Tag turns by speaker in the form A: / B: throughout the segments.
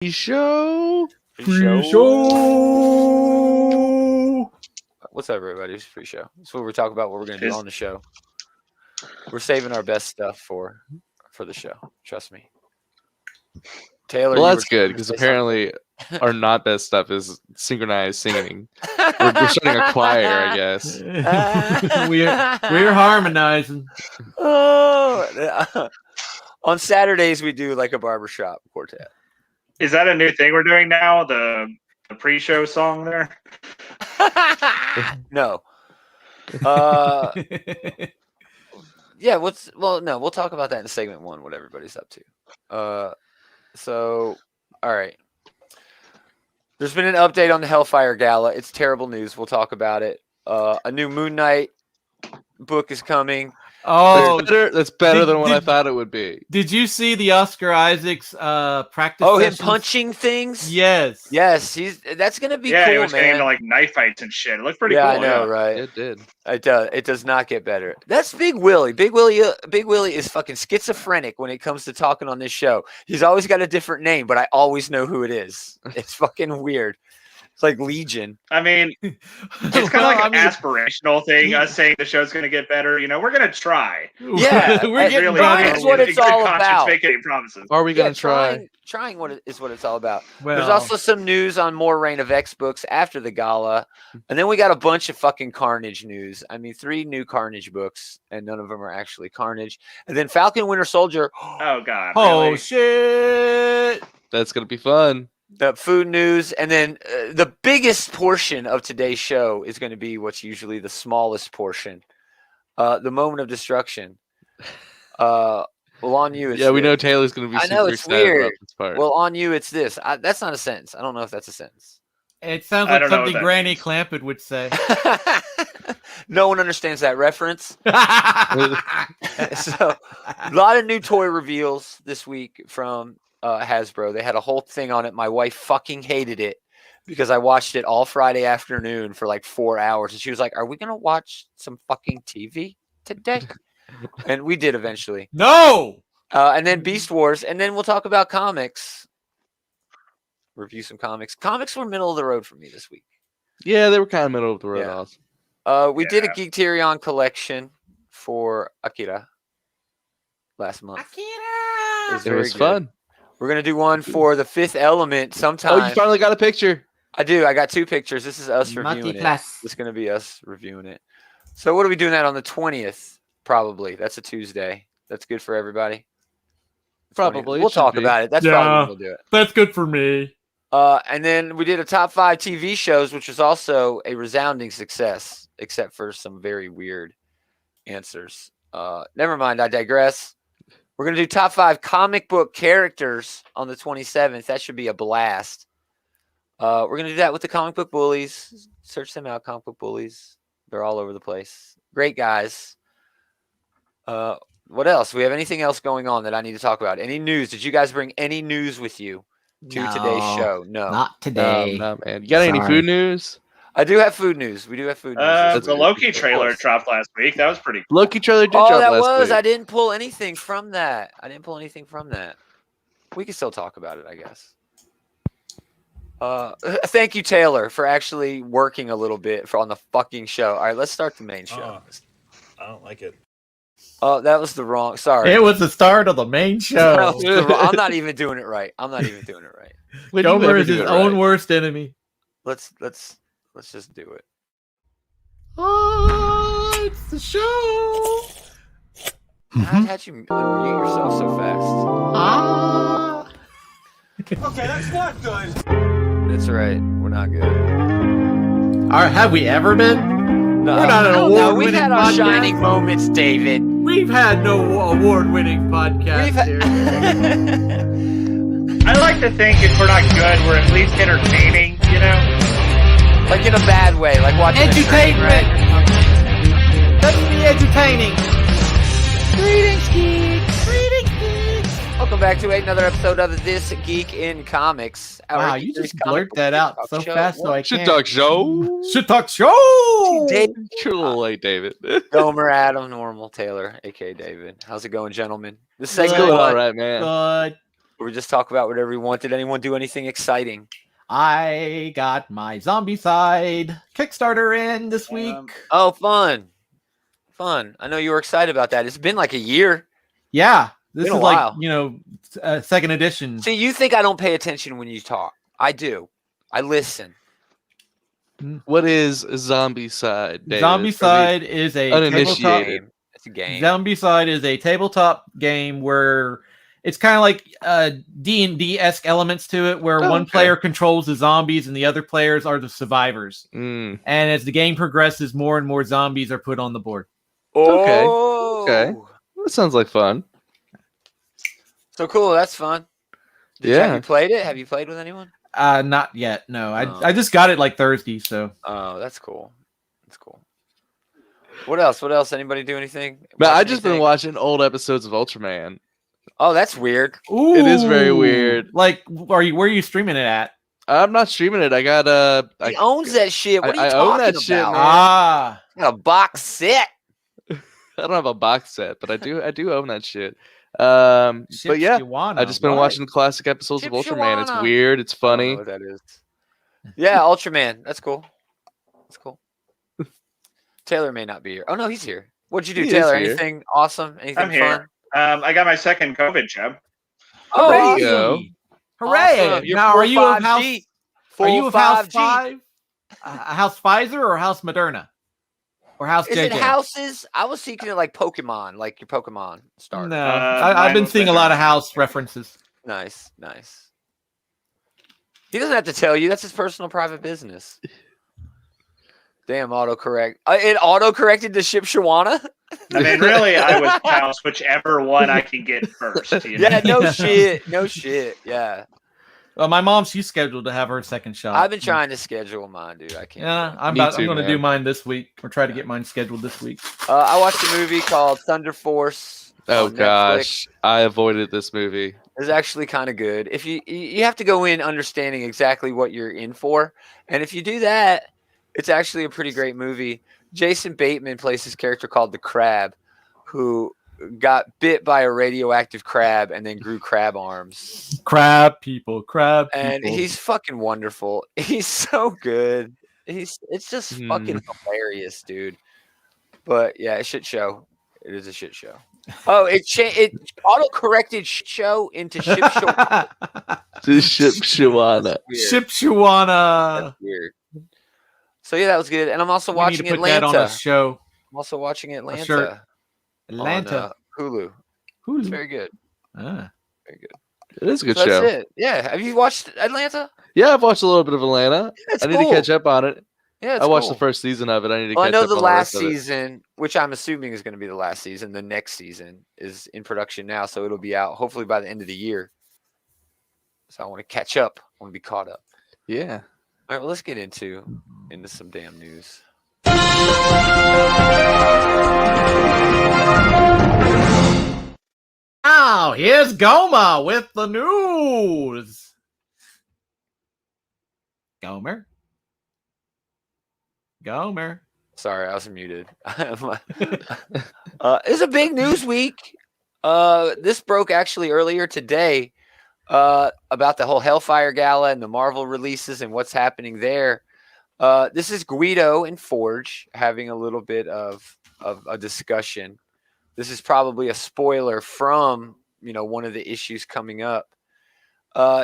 A: Show.
B: Free show.
C: What's up, everybody? It's free show. That's what we're talking about. What we're going to do on the show. We're saving our best stuff for the show. Trust me. Taylor.
A: Well, that's good because apparently our not best stuff is synchronized singing. we're starting a choir, I guess.
B: we're harmonizing.
C: Oh, on Saturdays we do like a barbershop quartet.
D: Is that a new thing we're doing now? The pre-show song there?
C: No. Yeah. We'll talk about that in segment 1. What everybody's up to. So, all right. There's been an update on the Hellfire Gala. It's terrible news. We'll talk about it. A new Moon Knight book is coming.
B: Oh,
A: that's better than what I thought it would be.
B: Did you see the Oscar Isaacs practice?
C: Oh,
B: sessions?
C: him punching things?
B: Yes.
C: That's gonna be
D: cool,
C: cool,
D: he was getting into like knife fights and shit. It looked pretty cool.
C: I know, right?
A: It did.
C: It does not get better. That's Big Willie. Big Willie is fucking schizophrenic when it comes to talking on this show. He's always got a different name, but I always know who it is. It's fucking weird. It's like Legion.
D: I mean, it's kind of like an aspirational thing. Us saying the show's going to get better. You know, we're going to try.
C: Yeah,
B: we're getting
C: that's what it's all about.
D: Make any promises.
A: Are we going to try?
C: Trying is what it's all about.
B: Well,
C: there's also some news on more Reign of X books after the gala, and then we got a bunch of fucking Carnage news. I mean, 3 new Carnage books, and none of them are actually Carnage. And then Falcon Winter Soldier.
D: Oh god!
B: Oh
D: really?
B: shit!
A: That's gonna be fun.
C: The food news, and then the biggest portion of today's show is going to be what's usually the smallest portion, the moment of destruction. Well, on you, it's
A: we know Taylor's going to be.
C: I know
A: super
C: it's
A: excited
C: weird.
A: About this part.
C: Well, on you, it's this. That's not a sentence. I don't know if that's a sentence.
B: It sounds like something Granny Clampett would say.
C: No one understands that reference. So, a lot of new toy reveals this week from Hasbro. They had a whole thing on it. My wife fucking hated it because I watched it all Friday afternoon for like 4 hours, and she was like, "Are we gonna watch some fucking TV today?" And we did eventually.
B: No.
C: And then Beast Wars, and then we'll talk about comics. Review some comics. Comics were middle of the road for me this week.
A: Yeah, they were kind of middle of the road.
C: Also. We did a Geek Tyrion collection for Akira last month.
B: Akira.
C: It
A: was fun.
C: We're going to do one for The Fifth Element sometime.
A: Oh, you finally got a picture.
C: I do. I got 2 pictures. This is us reviewing it. It's going to be us reviewing it. So what are we doing that on the 20th? Probably. That's a Tuesday. That's good for everybody.
A: Probably.
C: We'll talk about it. That's probably when we'll do it.
B: That's good for me.
C: And then we did a top 5 TV shows, which was also a resounding success, except for some very weird answers. Never mind. I digress. We're going to do top 5 comic book characters on the 27th. That should be a blast. We're going to do that with the Comic Book Bullies. Search them out, Comic Book Bullies. They're all over the place. Great guys. What else? Do we have anything else going on that I need to talk about? Any news? Did you guys bring any news with you to today's show? No.
E: Not today.
A: No, man. You got any food news?
C: I do have food news. We do have food news.
D: The Loki trailer dropped last week. That was pretty cool.
A: Loki trailer did drop last week.
C: I didn't pull anything from that. We can still talk about it, I guess. Thank you, Taylor, for actually working a little bit on the fucking show. All right, let's start the main show.
F: I don't like it.
C: Oh, that was the wrong. Sorry.
B: It was the start of the main show.
C: I'm not even doing it right.
B: Gomer is his own worst enemy.
C: Let's just do it.
B: Oh, it's the show.
C: How'd you unmute yourself so fast?
F: Okay, that's not good.
C: That's right. We're not good.
B: All right, have we ever been?
C: No,
B: we're not an award-winning
C: we've had our
B: podcast.
C: shining moments, David.
B: We've had no award-winning podcast here.
D: I like to think if we're not good, we're at least entertaining, you know?
C: Like in a bad way, like watching
B: entertainment. Let's be entertaining.
C: Greetings, geeks. Welcome back to another episode of This Geek in Comics.
B: Wow, you just blurt that out so fast, so I can't.
A: Shit Talk Show.
B: Shit Talk Show.
C: David.
A: You're a little late, David.
C: Gomer, Adam, Normal, Taylor, aka David. How's it going, gentlemen? This
A: It's
C: segment
A: going all right, man.
B: Good.
C: we just talk about whatever we want. Did anyone do anything exciting?
B: I got my Zombie Side Kickstarter in this week.
C: Oh, fun. I know you were excited about that. It's been like a year.
B: Yeah, this is
C: a
B: like
C: while.
B: second edition.
C: See, you think I don't pay attention when you talk? I do. I listen.
A: What is Zombie Side? David?
B: Zombie Side is a tabletop
A: uninitiated.
C: It's a game.
B: Zombie Side is a tabletop game where it's kind of like D&D-esque elements to it, where one player controls the zombies and the other players are the survivors.
A: Mm.
B: And as the game progresses, more and more zombies are put on the board.
C: Oh.
A: Okay. That sounds like fun.
C: So cool. That's fun. Have you played it? Have you played with anyone?
B: Not yet. No, I just got it like Thursday. So.
C: Oh, that's cool. That's cool. What else? Anybody do anything?
A: But I just been watching old episodes of Ultraman.
C: Oh, that's weird.
B: Ooh,
A: it is very weird.
B: Like, where are you streaming it at?
A: I'm not streaming it. I got
C: He owns that shit. What are you
A: I
C: talking
A: own that
C: about?
A: shit, man.
B: Ah,
C: I got a box set.
A: I don't have a box set, but I do own that shit. But yeah, I've just been watching classic episodes of Ultraman. It's weird. It's funny.
C: I don't know what that is. Yeah, Ultraman. That's cool. That's cool. Taylor may not be here. Oh no, he's here. What'd you do, Taylor? Anything awesome? Anything
D: I'm here.
C: fun?
D: I got my second COVID jab.
C: Oh,
A: there you go.
B: Hooray!
C: Awesome.
B: Now, are you of House?
C: 5G.
B: Are you of House
C: 5G.
B: 5? House Pfizer or House Moderna? Or House
C: Is
B: JJ?
C: it houses? I was seeking it like Pokemon, like your Pokemon start.
B: No, I've been seeing a lot of House references.
C: Nice. He doesn't have to tell you. That's his personal private business. Damn, autocorrect. It auto-corrected to Ship Shawana?
D: I mean, really, I was House, whichever one I can get first. You know?
C: Yeah, no shit. Yeah.
B: Well, my mom, she's scheduled to have her second shot.
C: I've been trying to schedule mine, dude. I can't.
B: Yeah, I'm
A: Me
B: going
A: too,
B: to
A: man.
B: do mine this week, or try to get mine scheduled this week.
C: I watched a movie called Thunder Force.
A: Oh
C: on
A: gosh,
C: Netflix.
A: I avoided this movie.
C: It's actually kind of good. If you have to go in understanding exactly what you're in for, and if you do that, it's actually a pretty great movie. Jason Bateman plays his character called the Crab, who got bit by a radioactive crab and then grew crab arms.
B: Crab people.
C: And he's fucking wonderful. He's so good. It's just fucking hilarious, dude. But yeah, a shit show. It is a shit show. Oh, it auto-corrected shit show into Ship Shawana.
A: To Ship Shawana.
B: Ship Shawana.
C: That's weird. So yeah, that was good. And I'm also
B: We
C: watching
B: need to put that on
C: Atlanta.
B: a show.
C: I'm also watching Atlanta.
B: shirt. Atlanta.
C: On, Hulu.
B: Hulu.
C: It's very good.
B: Ah.
C: Very good.
A: It is a good
C: So
A: show.
C: that's it. Yeah. Have you watched Atlanta?
A: Yeah, I've watched a little bit of Atlanta.
C: It's
A: I need
C: cool.
A: to catch up on it.
C: Yeah, it's
A: I watched
C: cool.
A: the first season of it. I need to
C: Well,
A: catch
C: I know
A: up
C: the
A: on
C: last
A: rest of it.
C: season, which I'm assuming is going to be the last season. The next season is in production now, so it'll be out hopefully by the end of the year. So I want to catch up. I want to be caught up.
A: Yeah.
C: All right, well, let's get into some damn news.
B: Now, here's Goma with the news. Gomer.
C: Sorry, I was muted. It's a big news week. This broke actually earlier today about the whole Hellfire Gala and the Marvel releases and what's happening there. This is Guido and Forge having a little bit of a discussion. This is probably a spoiler from one of the issues coming up.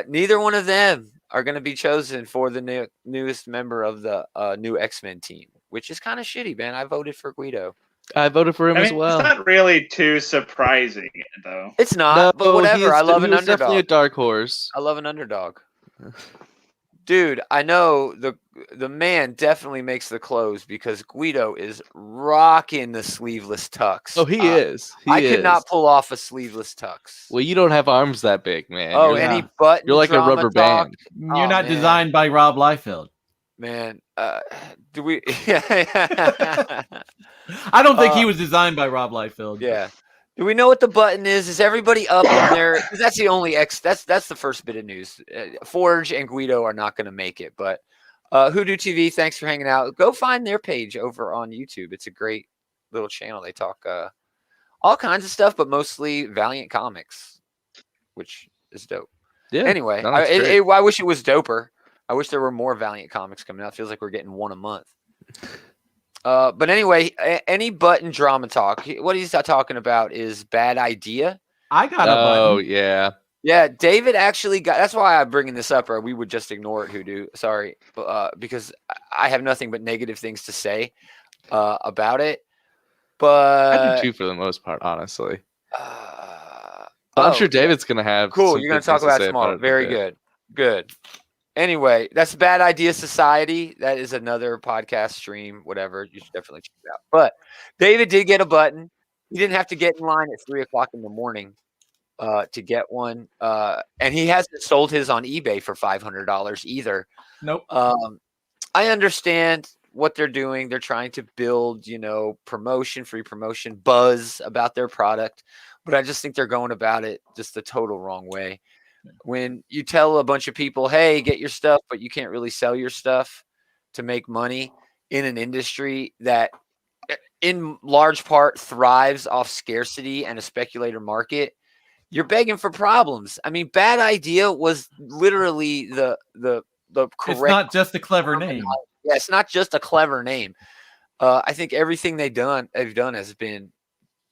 C: Neither one of them are going to be chosen for the newest member of the new X-Men team, which is kind of shitty, man. I voted for Guido.
A: I voted for him as well.
D: It's not really too surprising, though.
C: It's not, but whatever. I love an
A: He was definitely a
C: underdog.
A: dark horse.
C: I love an underdog. Dude, I know the man definitely makes the clothes because Guido is rocking the sleeveless tux.
A: Oh, he is.
C: I could not pull off a sleeveless tux.
A: Well, you don't have arms that big, man.
C: Oh,
A: You're
C: any
A: not-
C: button
A: You're like a
C: drama
A: rubber
C: talk?
A: band.
B: You're
C: Oh,
B: not
C: man.
B: designed by Rob Liefeld.
C: Man, do we?
B: I don't think he was designed by Rob Liefeld.
C: Yeah. Do we know what the button is? Is everybody up in there? 'Cause that's the only That's the first bit of news. Forge and Guido are not going to make it, but Hoodoo TV, thanks for hanging out. Go find their page over on YouTube. It's a great little channel. They talk all kinds of stuff, but mostly Valiant Comics, which is dope.
A: Yeah.
C: Anyway,
A: no,
C: I wish it was doper. I wish there were more Valiant comics coming out. It feels like we're getting one a month. But anyway, any button drama talk. What he's talking about is Bad Idea.
B: I got a button.
A: Oh, yeah.
C: Yeah, David actually got. That's why I'm bringing this up, or we would just ignore it. Hoodoo, sorry, because I have nothing but negative things to say about it. But
A: I do too, for the most part, honestly. But I'm sure David's gonna have.
C: Cool, you're gonna talk about it tomorrow. Very good, good. Anyway, that's Bad Idea Society. That is another podcast stream. Whatever, you should definitely check it out. But David did get a button. He didn't have to get in line at 3:00 in the morning. To get one, and he hasn't sold his on eBay for $500 either.
B: Nope.
C: I understand what they're doing. They're trying to build, free promotion, buzz about their product, but I just think they're going about it just the total wrong way. When you tell a bunch of people, "Hey, get your stuff," but you can't really sell your stuff to make money in an industry that, in large part, thrives off scarcity and a speculator market. You're begging for problems. I mean, Bad Idea was literally the correct.
B: It's not just a clever name.
C: Yeah, it's not just a clever name. I think everything they've done has been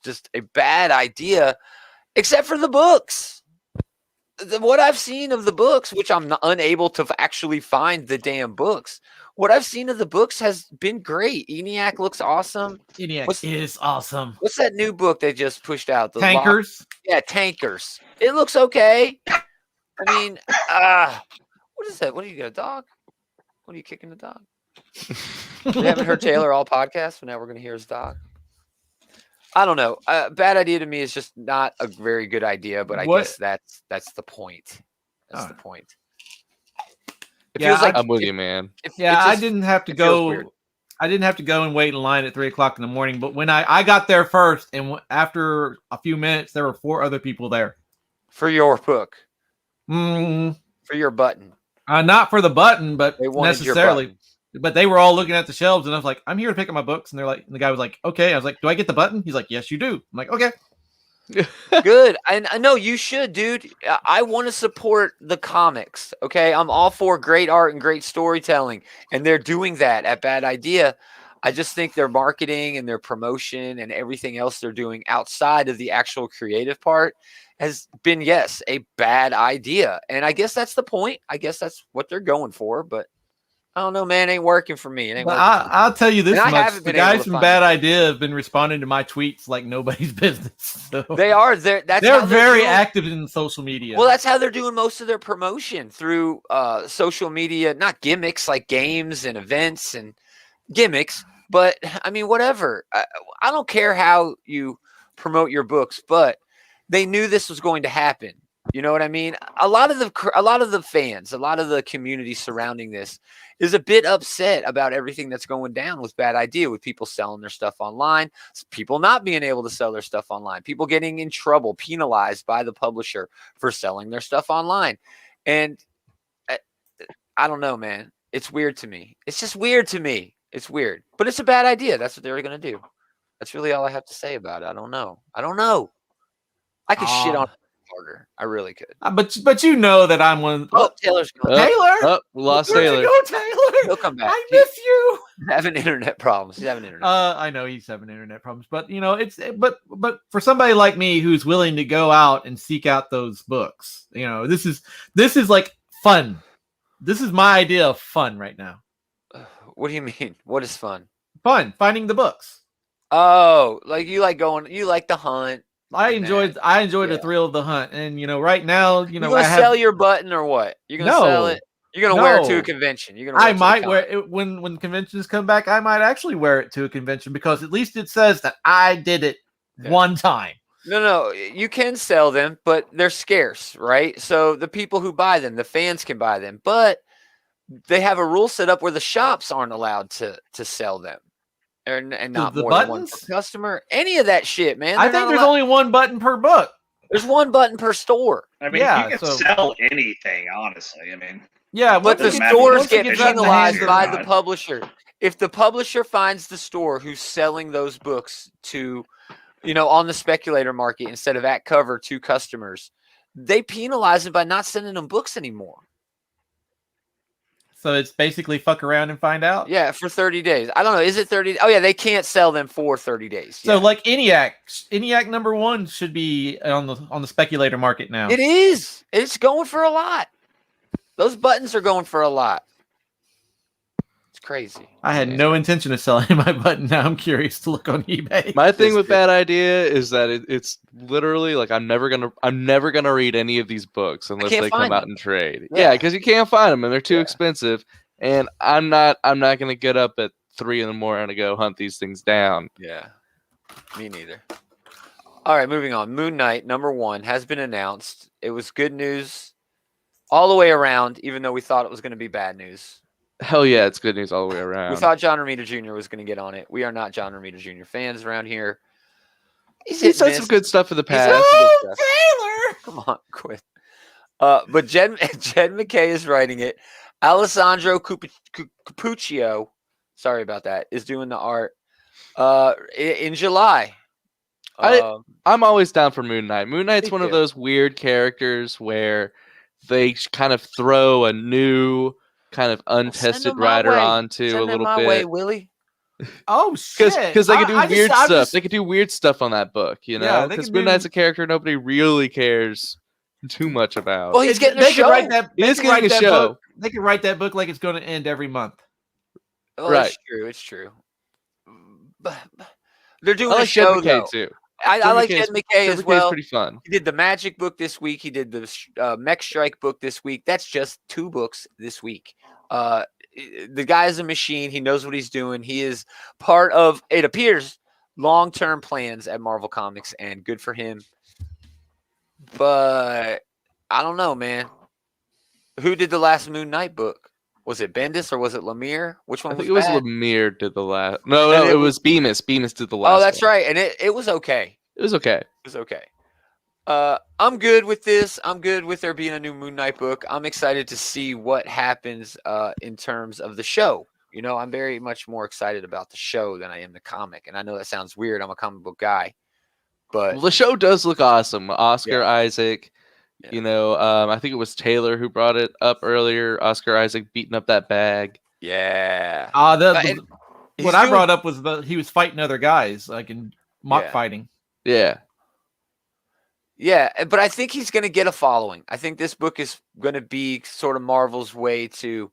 C: just a bad idea, except for the books. What I've seen of the books, which I'm unable to actually find the damn books. What I've seen of the books has been great. ENIAC looks awesome.
B: ENIAC is awesome.
C: What's that new book they just pushed out?
B: Tankers?
C: Yeah, Tankers. It looks okay. I mean, what is that? What, do you got, a dog? What are you kicking the dog? We haven't heard Taylor all podcast, but now we're going to hear his dog. I don't know. Bad Idea to me is just not a very good idea, but I guess that's the point. That's the point.
A: It feels like I'm with you, man.
B: I didn't have to go. I didn't have to go and wait in line at 3:00 in the morning. But when I got there first, and after a few minutes, there were 4 other people there
C: for your book. For your button.
B: Not for the button, but
C: they wanted
B: necessarily.
C: Your button.
B: But they were all looking at the shelves, and I was like, "I'm here to pick up my books." And and the guy was like, "Okay." I was like, "Do I get the button?" He's like, "Yes, you do." I'm like, "Okay."
C: Good. I know you should, dude. I want to support the comics. Okay, I'm all for great art and great storytelling, and they're doing that at Bad Idea. I just think their marketing and their promotion and everything else they're doing outside of the actual creative part has been, a bad idea. And I guess that's the point. I guess that's what they're going for, but I don't know, man. It ain't working for me. It ain't.
B: I'll tell you this much: the guys from Bad Idea have been responding to my tweets like nobody's business. So
C: they are. They're
B: very active in social media.
C: Well, that's how they're doing most of their promotion, through social media. Not gimmicks like games and events and gimmicks, but I mean, whatever. I don't care how you promote your books, but they knew this was going to happen. You know what I mean? A lot of the fans, a lot of the community surrounding this is a bit upset about everything that's going down with Bad Idea, with people selling their stuff online, people not being able to sell their stuff online, people getting in trouble, penalized by the publisher for selling their stuff online. And I don't know, man. It's weird to me. It's just weird to me. It's weird, but it's a bad idea. That's what they were going to do. That's really all I have to say about it. I don't know. I could shit on harder. I really could.
B: But you know that I'm one.
C: Taylor's going.
B: Taylor?
A: We lost Taylor.
B: Where'd you go, Taylor?
C: He'll come back.
B: I miss you.
C: Having internet problems. He's having internet.
B: I know he's having internet problems, but but for somebody like me who's willing to go out and seek out those books, this is like fun. This is my idea of fun right now.
C: What do you mean? What is fun?
B: Fun finding the books.
C: Oh, like you like the hunt.
B: I enjoyed the thrill of the hunt, and right now,
C: you're gonna sell your button or what? You're gonna sell it. You're gonna wear it to a convention.
B: I might wear it when conventions come back. I might actually wear it to a convention because at least it says that I did it one time.
C: No, you can sell them, but they're scarce, right? So the people who buy them, the fans can buy them, but they have a rule set up where the shops aren't allowed to sell them. And not more than one per customer. Any of that shit, man.
B: I think there's only one button per book.
C: There's one button per store.
D: I mean, you can sell anything, honestly. I mean,
C: but the stores get penalized by the publisher. If the publisher finds the store who's selling those books to, on the speculator market instead of at cover to customers, they penalize him by not sending them books anymore.
B: So it's basically fuck around and find out?
C: Yeah, for 30 days. I don't know. Is it 30? Oh, yeah, they can't sell them for 30 days.
B: So like ENIAC #1 should be on the speculator market now.
C: It is. It's going for a lot. Those buttons are going for a lot. It's crazy.
B: I had no intention of selling my button. Now I'm curious to look on eBay.
A: My thing with Bad Idea is that it's literally like I'm never gonna read any of these books unless they come out in trade. Yeah, because you can't find them and they're too expensive. And I'm not gonna get up at 3 a.m. to go hunt these things down.
C: Yeah, me neither. All right, moving on. Moon Knight #1 has been announced. It was good news all the way around, even though we thought it was going to be bad news.
A: Hell yeah, it's good news all the way around.
C: We thought John Romita Jr. was going to get on it. We are not John Romita Jr. fans around here.
A: He's said some good stuff in the past.
C: Taylor! Come on, quit. But Jed McKay is writing it. Alessandro Capuccio, sorry about that, is doing the art in July.
A: I'm always down for Moon Knight. Moon Knight's one of those weird characters where they kind of throw a new kind of untested writer onto
C: Send
A: a little
C: my
A: bit.
C: Way, Willie.
B: Oh shit!
A: Because they can do weird stuff. They can do weird stuff on that book, you know. Because Moon Knight's a character nobody really cares too much about.
C: Well, he's getting a show.
A: He's getting a show.
B: They can write that book like it's going to end every month.
C: Well, right. It's true. But they're doing a show though.
A: Too.
C: I like Jed McKay as well.
A: Pretty fun.
C: He did the Magic book this week. He did the Mech Strike book this week. That's just 2 books this week. The guy is a machine. He knows what he's doing. He is part of, it appears, long-term plans at Marvel Comics, and good for him. But I don't know, man. Who did the last Moon Knight book? Was it Bendis or was it Lemire? Which one?
A: I think it was Lemire did the last. No, it was Bemis. Bemis did the last.
C: Oh, that's right, and it was okay.
A: It was okay.
C: It was okay. I'm good with this. I'm good with there being a new Moon Knight book. I'm excited to see what happens in terms of the show. You know, I'm very much more excited about the show than I am the comic. And I know that sounds weird. I'm a comic book guy, but
A: the show does look awesome. Oscar Isaac. Yeah. You know, I think it was Taylor who brought it up earlier. Oscar Isaac beating up that bag.
C: Yeah.
B: What I brought up was he was fighting other guys, like in mock fighting.
A: Yeah.
C: Yeah, but I think he's going to get a following. I think this book is going to be sort of Marvel's way to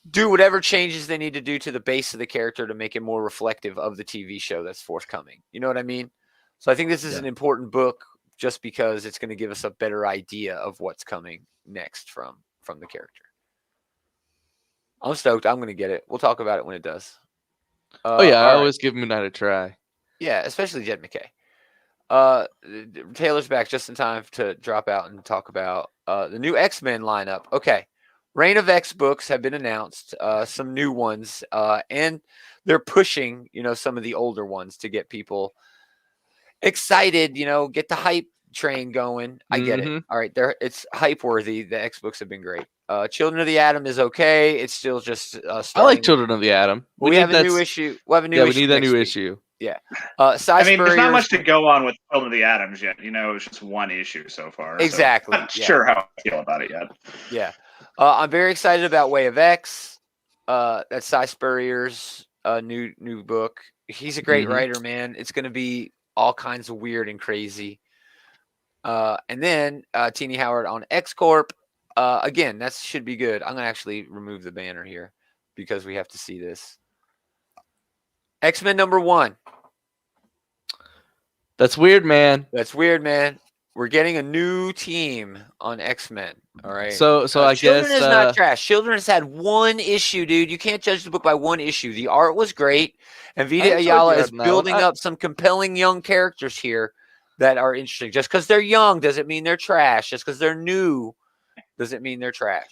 C: do whatever changes they need to do to the base of the character to make it more reflective of the TV show that's forthcoming. You know what I mean? So I think this is an important book just because it's going to give us a better idea of what's coming next from the character. I'm stoked. I'm going to get it. We'll talk about it when it does.
A: I always give Moon Knight a try.
C: Yeah, especially Jed McKay. Taylor's back just in time to drop out and talk about the new X-Men lineup. Okay. Reign of X books have been announced, some new ones, and they're pushing, some of the older ones to get people excited, get the hype train going. I get it. All right. It's hype worthy. The X books have been great. Children of the Atom is okay. It's still just
A: I like Children of the Atom.
C: We have a new issue. We'll have a new issue.
A: We need that new issue.
C: Yeah.
D: There's not much to go on with Children of the Atoms yet. It's just one issue so far.
C: Exactly.
D: So I'm not sure how I feel about it yet.
C: Yeah. I'm very excited about Way of X. That's Cy Spurrier's new book. He's a great writer, man. It's going to be all kinds of weird and crazy. And then Teenie Howard on X Corp. Again, that should be good. I'm going to actually remove the banner here because we have to see this. X-Men #1.
A: That's weird, man.
C: We're getting a new team on X-Men. All right.
A: So I guess
C: Children is not trash. Children has had one issue, dude. You can't judge the book by one issue. The art was great, and Vita Ayala is building up some compelling young characters here that are interesting. Just because they're young doesn't mean they're trash. Just because they're new doesn't mean they're trash.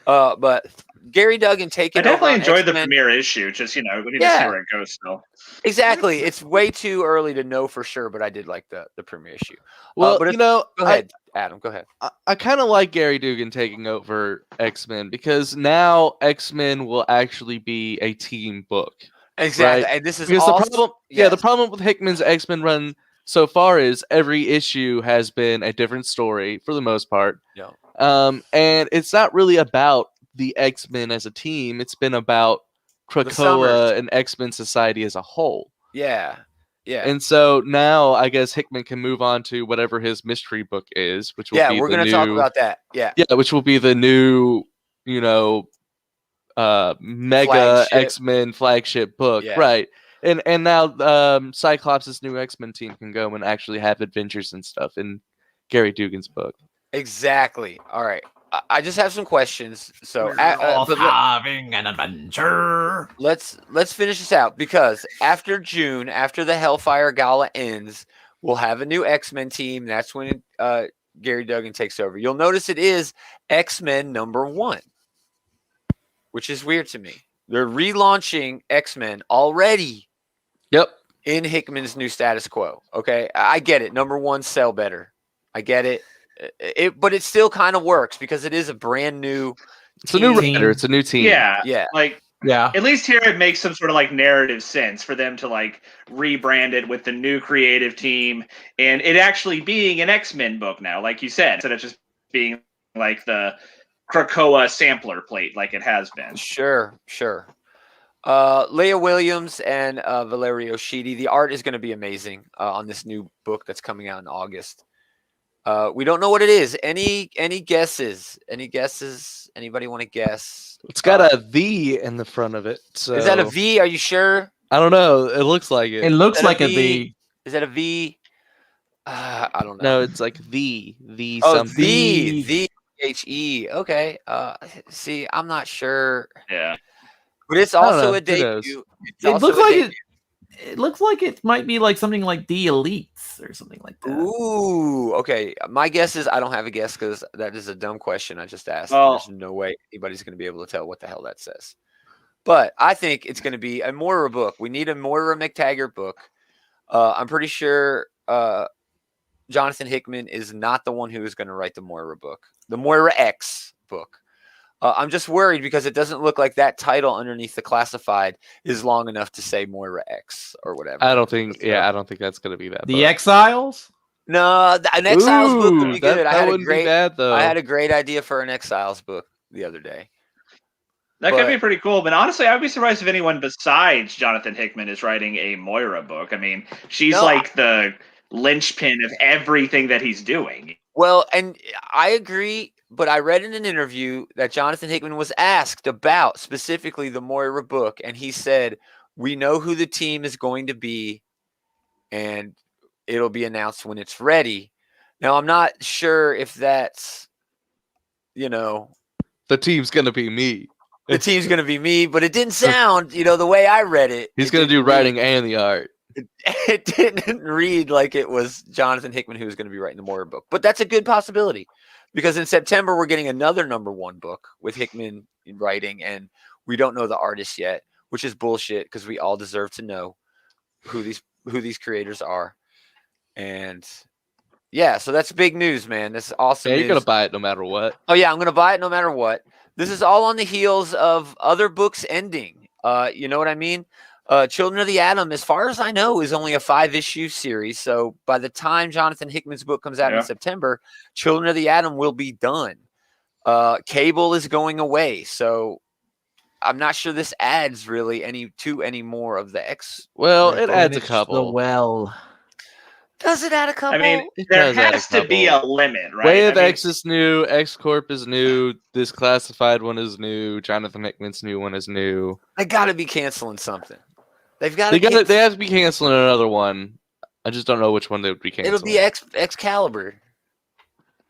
C: But Gary Duggan taking.
D: I definitely enjoyed
C: X-Men.
D: the premiere issue. Just we need to see where it goes still.
C: Exactly. It's way too early to know for sure, but I did like the premiere issue.
A: Well,
C: go ahead, Adam. Go ahead.
A: I kind of like Gary Duggan taking over X-Men because now X-Men will actually be a team book.
C: Exactly.
A: Right?
C: And this is
A: because
C: all
A: the problem. Yeah, the problem with Hickman's X-Men run so far is every issue has been a different story for the most part.
C: Yeah.
A: And it's not really about the X-Men as a team. It's been about Krakoa and X-Men society as a whole.
C: Yeah. Yeah.
A: And so now I guess Hickman can move on to whatever his mystery book is, which will be
C: we're going to talk about that. Yeah.
A: Yeah, which will be the new, mega X-Men flagship book.
C: Yeah.
A: Right. And now Cyclops' new X-Men team can go and actually have adventures and stuff in Gary Dugan's book.
C: Exactly. All right. I just have some questions. So
B: having an adventure.
C: Let's finish this out, because after June, after the Hellfire Gala ends, we'll have a new X-Men team. That's when Gary Duggan takes over. You'll notice it is X-Men #1, which is weird to me. They're relaunching X-Men already.
A: Yep.
C: In Hickman's new status quo. Okay, I get it. #1 sell better. I get it. But it still kind of works because it is a brand new.
A: It's a new writer. It's a new team.
D: Yeah.
B: Yeah.
D: At least here it makes some sort of like narrative sense for them to like rebrand it with the new creative team and it actually being an X-Men book now, like you said, instead of just being like the Krakoa sampler plate like it has been.
C: Sure. Leah Williams and Valerio Sheedy. The art is going to be amazing on this new book that's coming out in August. We don't know what it is. Any guesses? Any guesses? Anybody want to guess?
A: It's got a V in the front of it. So.
C: Is that a V? Are you sure?
A: I don't know. It looks like it.
B: It looks like a V.
C: Is that a V? I don't know.
A: No, it's like the
C: something.
A: The
C: VHE. Okay. See, I'm not sure.
D: Yeah.
C: But it's also a debut.
B: It looks like it might be like something like The Elites or something like that.
C: Ooh, okay. My guess is I don't have a guess because that is a dumb question I just asked.
D: Well,
C: there's no way anybody's going to be able to tell what the hell that says. But I think it's going to be a Moira book. We need a Moira McTaggart book. I'm pretty sure Jonathan Hickman is not the one who is going to write the Moira book, the Moira X book. I'm just worried because it doesn't look like that title underneath the classified is long enough to say Moira X or whatever.
A: I don't think that's going to be that.
B: The Exiles?
C: No, an Exiles book would be good.
A: That wouldn't be bad, though.
C: I had a great idea for an Exiles book the other day.
D: That could be pretty cool, but honestly, I'd be surprised if anyone besides Jonathan Hickman is writing a Moira book. I mean, she's like the linchpin of everything that he's doing.
C: Well, and I agree. But I read in an interview that Jonathan Hickman was asked about specifically the Moira book, and he said, "We know who the team is going to be, and it'll be announced when it's ready." Now, I'm not sure if that's,
A: the team's going to be me.
C: The team's going to be me, but it didn't sound, the way I read it.
A: He's going to do writing and the art.
C: It didn't read like it was Jonathan Hickman who was going to be writing the Moira book, but that's a good possibility. Because in September, we're getting another #1 book with Hickman writing, and we don't know the artist yet, which is bullshit because we all deserve to know who these creators are. And yeah, so that's big news, man. That's awesome.
A: Yeah, you're going to buy it no matter what.
C: Oh, yeah, I'm going to buy it no matter what. This is all on the heels of other books ending. You know what I mean? Children of the Atom, as far as I know, is only a 5-issue series. So by the time Jonathan Hickman's book comes out in September, Children of the Atom will be done. Cable is going away. So I'm not sure this adds really any more of the X.
A: Well, it adds a couple.
C: Does it add a couple?
D: I mean, there has to be a limit, right?
A: Wave X is new. X Corp is new. This classified one is new. Jonathan Hickman's new one is new.
C: They got to be canceling something. They have
A: to be canceling another one. I just don't know which one they would be canceling.
C: It'll be Excalibur.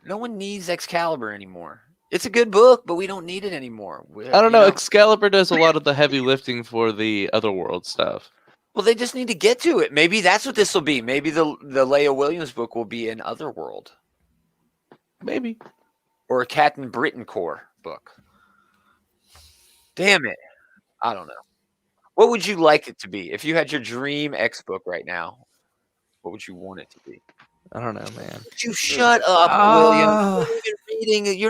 C: No one needs Excalibur anymore. It's a good book, but we don't need it anymore.
A: I don't know. Excalibur does a lot of the heavy lifting for the Otherworld stuff.
C: Well, they just need to get to it. Maybe that's what this will be. Maybe the Leia Williams book will be an Otherworld.
A: Maybe.
C: Or a Captain Britain Corps book. Damn it. I don't know. What would you like it to be? If you had your dream X book right now, what would you want it to be?
A: I don't know, man.
C: Would you shut up, William?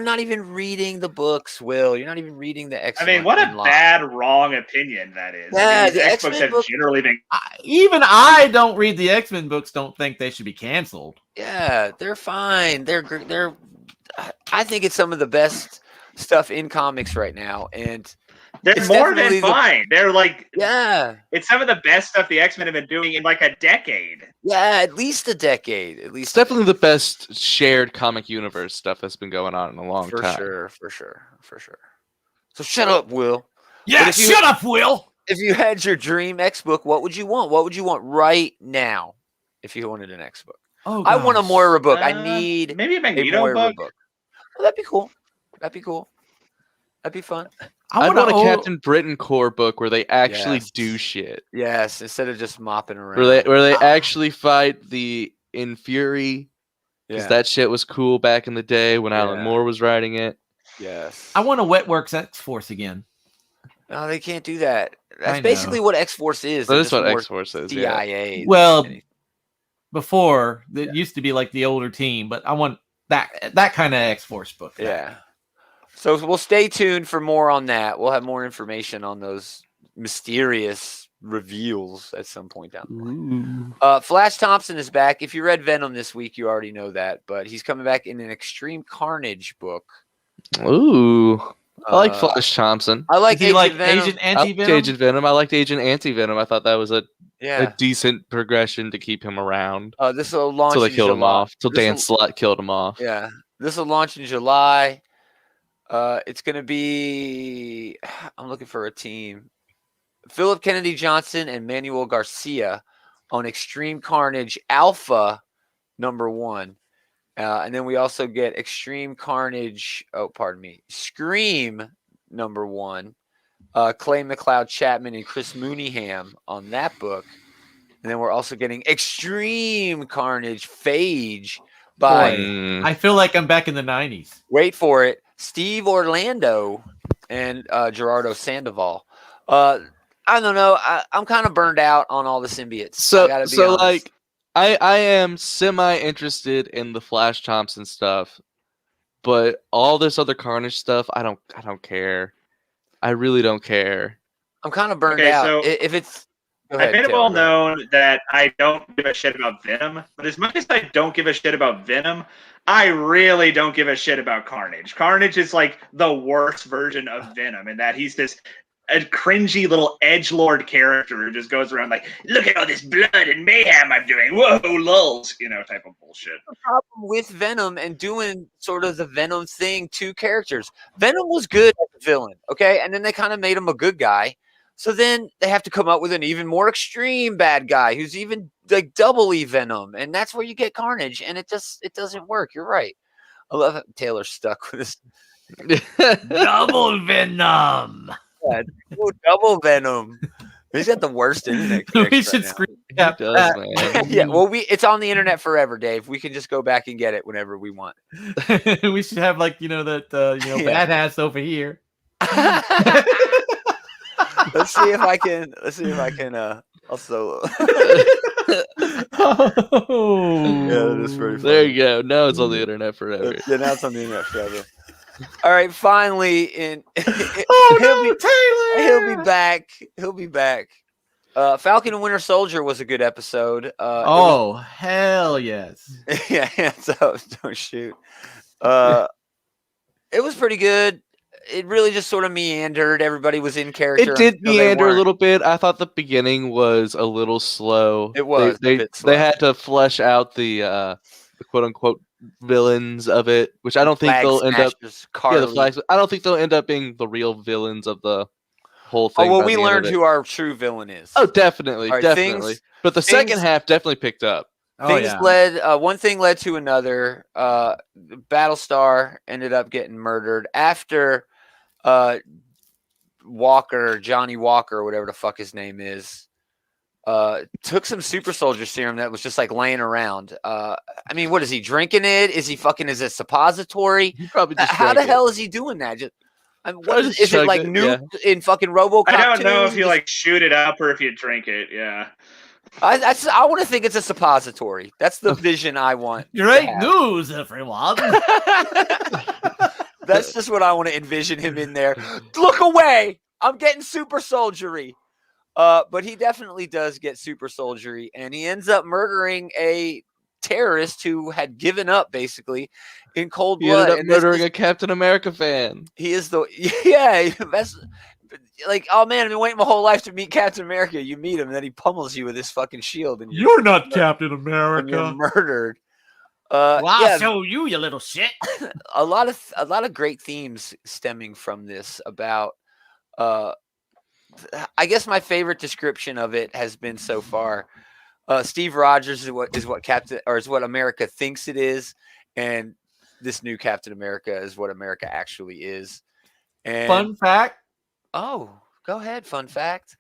C: not even reading the books, Will. You're not even reading the X.
D: I mean, what a bad, wrong opinion that is.
C: Yeah,
D: these X books have generally been.
B: Even I don't read the X-Men books. Don't think they should be canceled.
C: Yeah, they're fine. I think it's some of the best stuff in comics right now, and
D: they're more than fine. They're like, it's some of the best stuff the X-Men have been doing in like a decade.
C: Yeah, at least a decade. At least
A: it's definitely the best shared comic universe stuff that's been going on in a long time.
C: For sure. So shut up, Will.
B: Yeah, shut up, Will.
C: If you had your dream X book, what would you want? What would you want right now if you wanted an X book?
B: Oh,
C: I want a Moira book. I need
D: maybe a Magneto book.
C: Well, that'd be cool. That'd be fun.
A: I want a Captain Britain Corps book where they actually do shit.
C: Yes, instead of just mopping around.
A: Where they actually fight the Infury. Because that shit was cool back in the day when Alan Moore was writing it.
C: Yes.
B: I want a Wetworks X-Force again.
C: No, they can't do that. That's basically what X-Force is.
A: That is what X-Force is.
C: CIA.
B: Well, before it used to be like the older team, but I want that kind of X-Force book.
C: Yeah. So we'll stay tuned for more on that. We'll have more information on those mysterious reveals at some point down the line. Flash Thompson is back. If you read Venom this week, you already know that, but he's coming back in an Extreme Carnage book.
A: Ooh. I like Flash Thompson.
C: I like
B: Agent Anti-Venom.
A: Agent Venom. I liked Agent Anti-Venom. I thought that was a decent progression to keep him around.
C: This will launch
A: until they killed him off. Till Dan
C: Slott
A: Slott killed him off.
C: Yeah. This will launch in July. It's going to be... I'm looking for a team. Philip Kennedy Johnson and Manuel Garcia on Extreme Carnage Alpha #1. And then we also get Extreme Carnage, Scream #1. Clay McLeod Chapman and Chris Mooneyham on that book. And then we're also getting Extreme Carnage Phage by...
B: I feel like I'm back in the 90s.
C: Wait for it. Steve Orlando and Gerardo Sandoval. I don't know. I'm kind of burned out on all the symbiotes.
A: So like, I am semi-interested in the Flash Thompson stuff, but all this other Carnage stuff, I don't care. I really don't care.
C: I'm kind of burned out. So if it's...
D: I've made it well known that I don't give a shit about Venom, but as much as I don't give a shit about Venom, I really don't give a shit about Carnage. Carnage is like the worst version of Venom in that he's this a cringy little edgelord character who just goes around like, look at all this blood and mayhem I'm doing. Whoa, lulz, type of bullshit.
C: The problem with Venom and doing sort of the Venom thing to characters. Venom was good as a villain, okay? And then they kind of made him a good guy. So then they have to come up with an even more extreme bad guy who's even like doubly Venom. And that's where you get Carnage. And it doesn't work. You're right. I love how Taylor's stuck with this.
B: Double Venom.
C: Yeah, double Venom. He's got the worst internet.
B: We should scream.
A: Yeah,
C: yeah, well, it's on the internet forever, Dave. We can just go back and get it whenever we want.
B: We should have badass over here.
C: Let's see if I can. Also.
B: Oh,
C: yeah, that's very funny.
A: There you go. Now it's on the internet forever.
C: Yeah, now it's on the internet forever. All right, finally, Taylor. He'll be back. He'll be back. Falcon and Winter Soldier was a good episode.
B: Hell yes.
C: Yeah. So don't shoot. It was pretty good. It really just sort of meandered. Everybody was in character.
A: It did meander a little bit. I thought the beginning was a little slow.
C: It was.
A: They had to flesh out the quote unquote villains of it, which I don't think they'll end up. Yeah, the flags. I don't think they'll end up being the real villains of the whole thing.
C: Oh well, we learned who our true villain is.
A: Oh, definitely, right, definitely. But the second half definitely picked up.
C: One thing led to another. Battlestar ended up getting murdered after Johnny Walker, whatever the fuck his name is, took some super soldier serum that was just like laying around. I mean, what is he drinking it? Is he fucking is it suppository?
A: He probably just
C: how the hell is he doing that? Is it like nuked in fucking RoboCop?
D: I don't know if you like shoot it up or if you drink it. Yeah.
C: I want to think it's a suppository. That's the vision I want.
B: Great news, everyone.
C: That's just what I want to envision him in there. Look away! I'm getting super soldiery. But he definitely does get super soldiery, and he ends up murdering a terrorist who had given up basically in cold blood.
A: He ended up murdering a Captain America fan.
C: He is that's like, oh man, I've been waiting my whole life to meet Captain America. You meet him, and then he pummels you with his fucking shield, and
B: you're not Captain America.
C: You're murdered.
B: Well, I'll show you, you little shit.
C: a lot of great themes stemming from this about. I guess my favorite description of it has been so far. Steve Rogers is what America thinks it is, and this new Captain America is what America actually is. And
B: fun fact.
C: Oh, go ahead. Fun fact.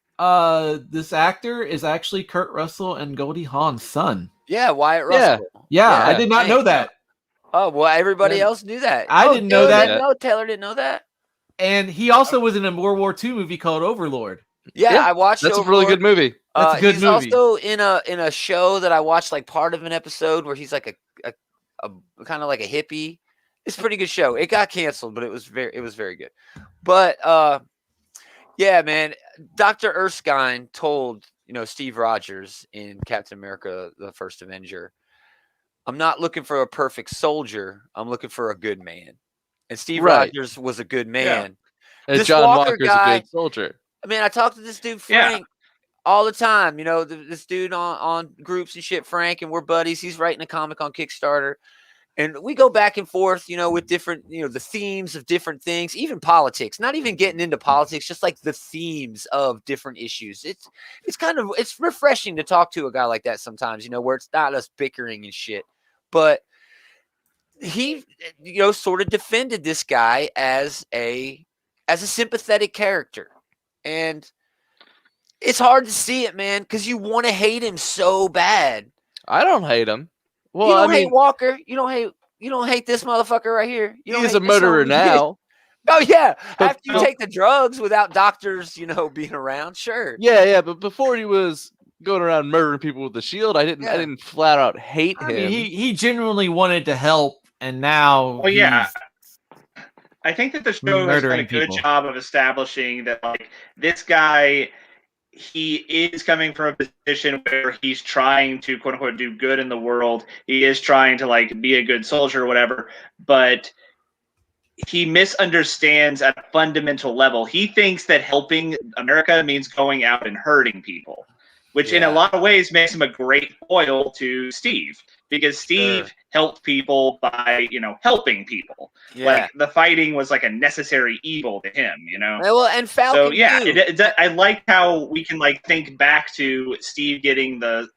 B: This actor is actually Kurt Russell and Goldie Hawn's son.
C: Yeah, Wyatt Russell.
B: Yeah, I did not know that.
C: Oh, well, everybody else knew that.
B: I didn't know that.
C: Taylor didn't know that.
B: And he also was in a World War II movie called Overlord.
C: Yeah, I watched.
A: That's
C: Overlord.
A: a really good movie.
B: That's a good
C: he's
B: movie.
C: Also in a show that I watched, like part of an episode where he's like a kind of like a hippie. It's a pretty good show. It got canceled, but it was very good. But yeah, man, Dr. Erskine told Steve Rogers in Captain America: The First Avenger, "I'm not looking for a perfect soldier. I'm looking for a good man." And Steve Rogers was a good man.
A: Yeah. And John Walker's a good soldier.
C: I mean, I talk to this dude Frank all the time. This dude on groups and shit, Frank, and we're buddies. He's writing a comic on Kickstarter, and we go back and forth, with different, the themes of different things, even politics. Not even getting into politics, just like the themes of different issues. It's refreshing to talk to a guy like that sometimes, where it's not us bickering and shit, but he, sort of defended this guy as a sympathetic character. And it's hard to see it, man, because you want to hate him so bad.
A: I don't hate him. Well,
C: you don't hate Walker. You don't hate this motherfucker right here.
A: He's a murderer now.
C: Oh yeah. After you take the drugs without doctors, being around, sure.
A: Yeah, but before he was going around murdering people with the shield, I didn't flat out hate him.
B: Mean, he genuinely wanted to help, and now
D: I think that the show has done a good job of establishing that, like, this guy, he is coming from a position where he's trying to, quote unquote, do good in the world. He is trying to, like, be a good soldier or whatever, but he misunderstands at a fundamental level. He thinks that helping America means going out and hurting people, which in a lot of ways makes him a great foil to Steve, because Steve helped people by, helping people. Yeah. Like, the fighting was like a necessary evil to him,
C: Well, and Falcon.
D: So I like how we can, like, think back to Steve getting the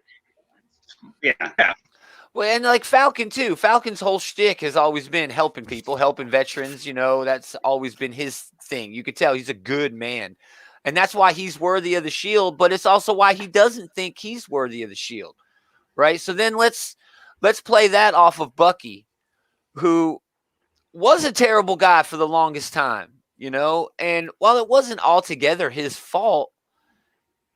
C: Well, and like Falcon too. Falcon's whole shtick has always been helping people, helping veterans. That's always been his thing. You could tell he's a good man, and that's why he's worthy of the shield. But it's also why he doesn't think he's worthy of the shield, right? So then let's play that off of Bucky, who was a terrible guy for the longest time, And while it wasn't altogether his fault,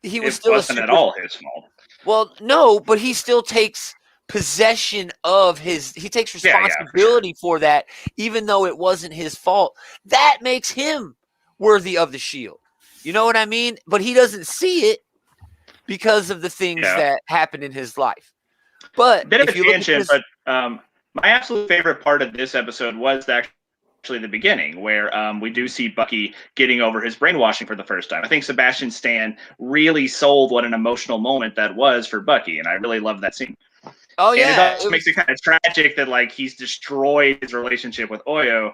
C: he was still
D: wasn't at all his fault.
C: Well, no, but he still takes possession of he takes responsibility for that, even though it wasn't his fault. That makes him worthy of the shield. You know what I mean? But he doesn't see it because of the things that happened in his life. But
D: bit of a tangent, but my absolute favorite part of this episode was actually the beginning, where we do see Bucky getting over his brainwashing for the first time. I think Sebastian Stan really sold what an emotional moment that was for Bucky, and I really love that scene.
C: Oh yeah,
D: and it also makes it kind of tragic that, like, he's destroyed his relationship with Oyo,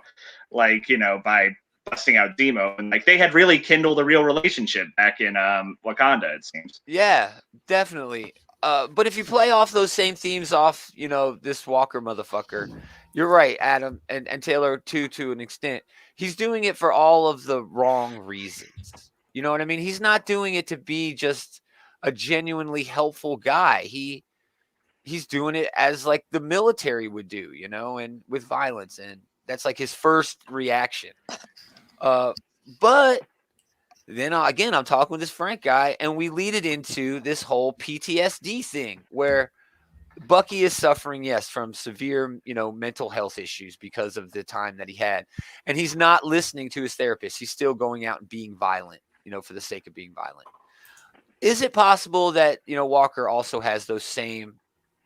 D: like, by busting out Zemo, and, like, they had really kindled a real relationship back in Wakanda, it seems.
C: Yeah, definitely. But if you play off those same themes off, this Walker motherfucker, you're right, Adam, and Taylor too, to an extent. He's doing it for all of the wrong reasons. You know what I mean? He's not doing it to be just a genuinely helpful guy. He's doing it as, like, the military would do, and with violence, and that's like his first reaction. But then again, I'm talking with this Frank guy, and we lead it into this whole PTSD thing where Bucky is suffering, yes, from severe, mental health issues because of the time that he had. And he's not listening to his therapist. He's still going out and being violent, for the sake of being violent. Is it possible that, Walker also has those same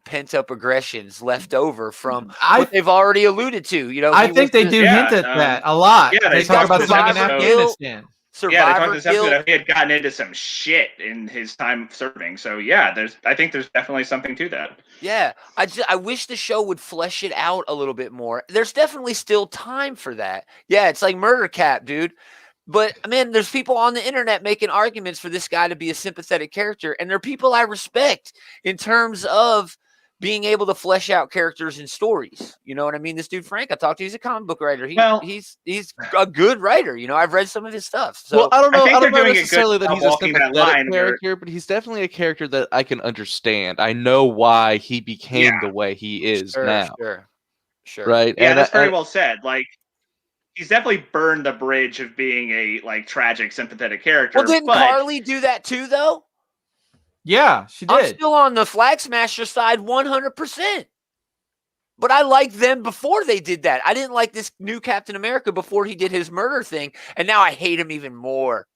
C: pent-up aggressions left over from what they've already alluded to?
B: I think they do hint at that a lot.
D: Yeah,
B: they talk about serving Afghanistan.
C: Survivor guilt.
D: He had gotten into some shit in his time serving. So I think there's definitely something to that.
C: Yeah, I wish the show would flesh it out a little bit more. There's definitely still time for that. Yeah, it's like Murder Cap, dude. But man, there's people on the internet making arguments for this guy to be a sympathetic character, and they're people I respect in terms of being able to flesh out characters and stories. You know what I mean? This dude Frank I talked to, he's a comic book writer. He's a good writer. I've read some of his stuff. So
A: well, I don't know necessarily that he's a sympathetic character, but he's definitely a character that I can understand. I know why he became the way he is now.
C: Sure.
A: Right?
D: Yeah, and that's very well said. Like, he's definitely burned the bridge of being a tragic, sympathetic character.
C: Well, didn't Carly do that too, though?
B: Yeah, she did.
C: I'm still on the Flag Smasher side 100%. But I liked them before they did that. I didn't like this new Captain America before he did his murder thing, and now I hate him even more.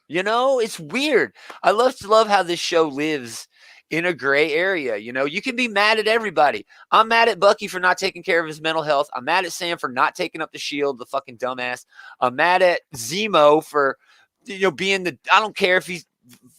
C: It's weird. I love how this show lives in a gray area. You can be mad at everybody. I'm mad at Bucky for not taking care of his mental health. I'm mad at Sam for not taking up the shield, the fucking dumbass. I'm mad at Zemo for, being I don't care if he's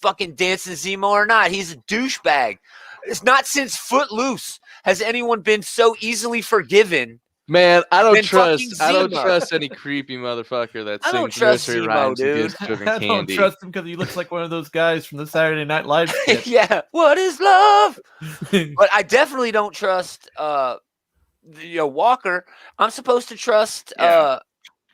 C: fucking dancing Zemo or not. He's a douchebag. It's not since Footloose has anyone been so easily forgiven.
A: Man, I don't trust any creepy motherfucker that sings nursery rhymes and gives children candy.
B: I don't trust him because he looks like one of those guys from the Saturday Night Live skit.
C: Yeah, what is love? But I definitely don't trust Walker. I'm supposed to trust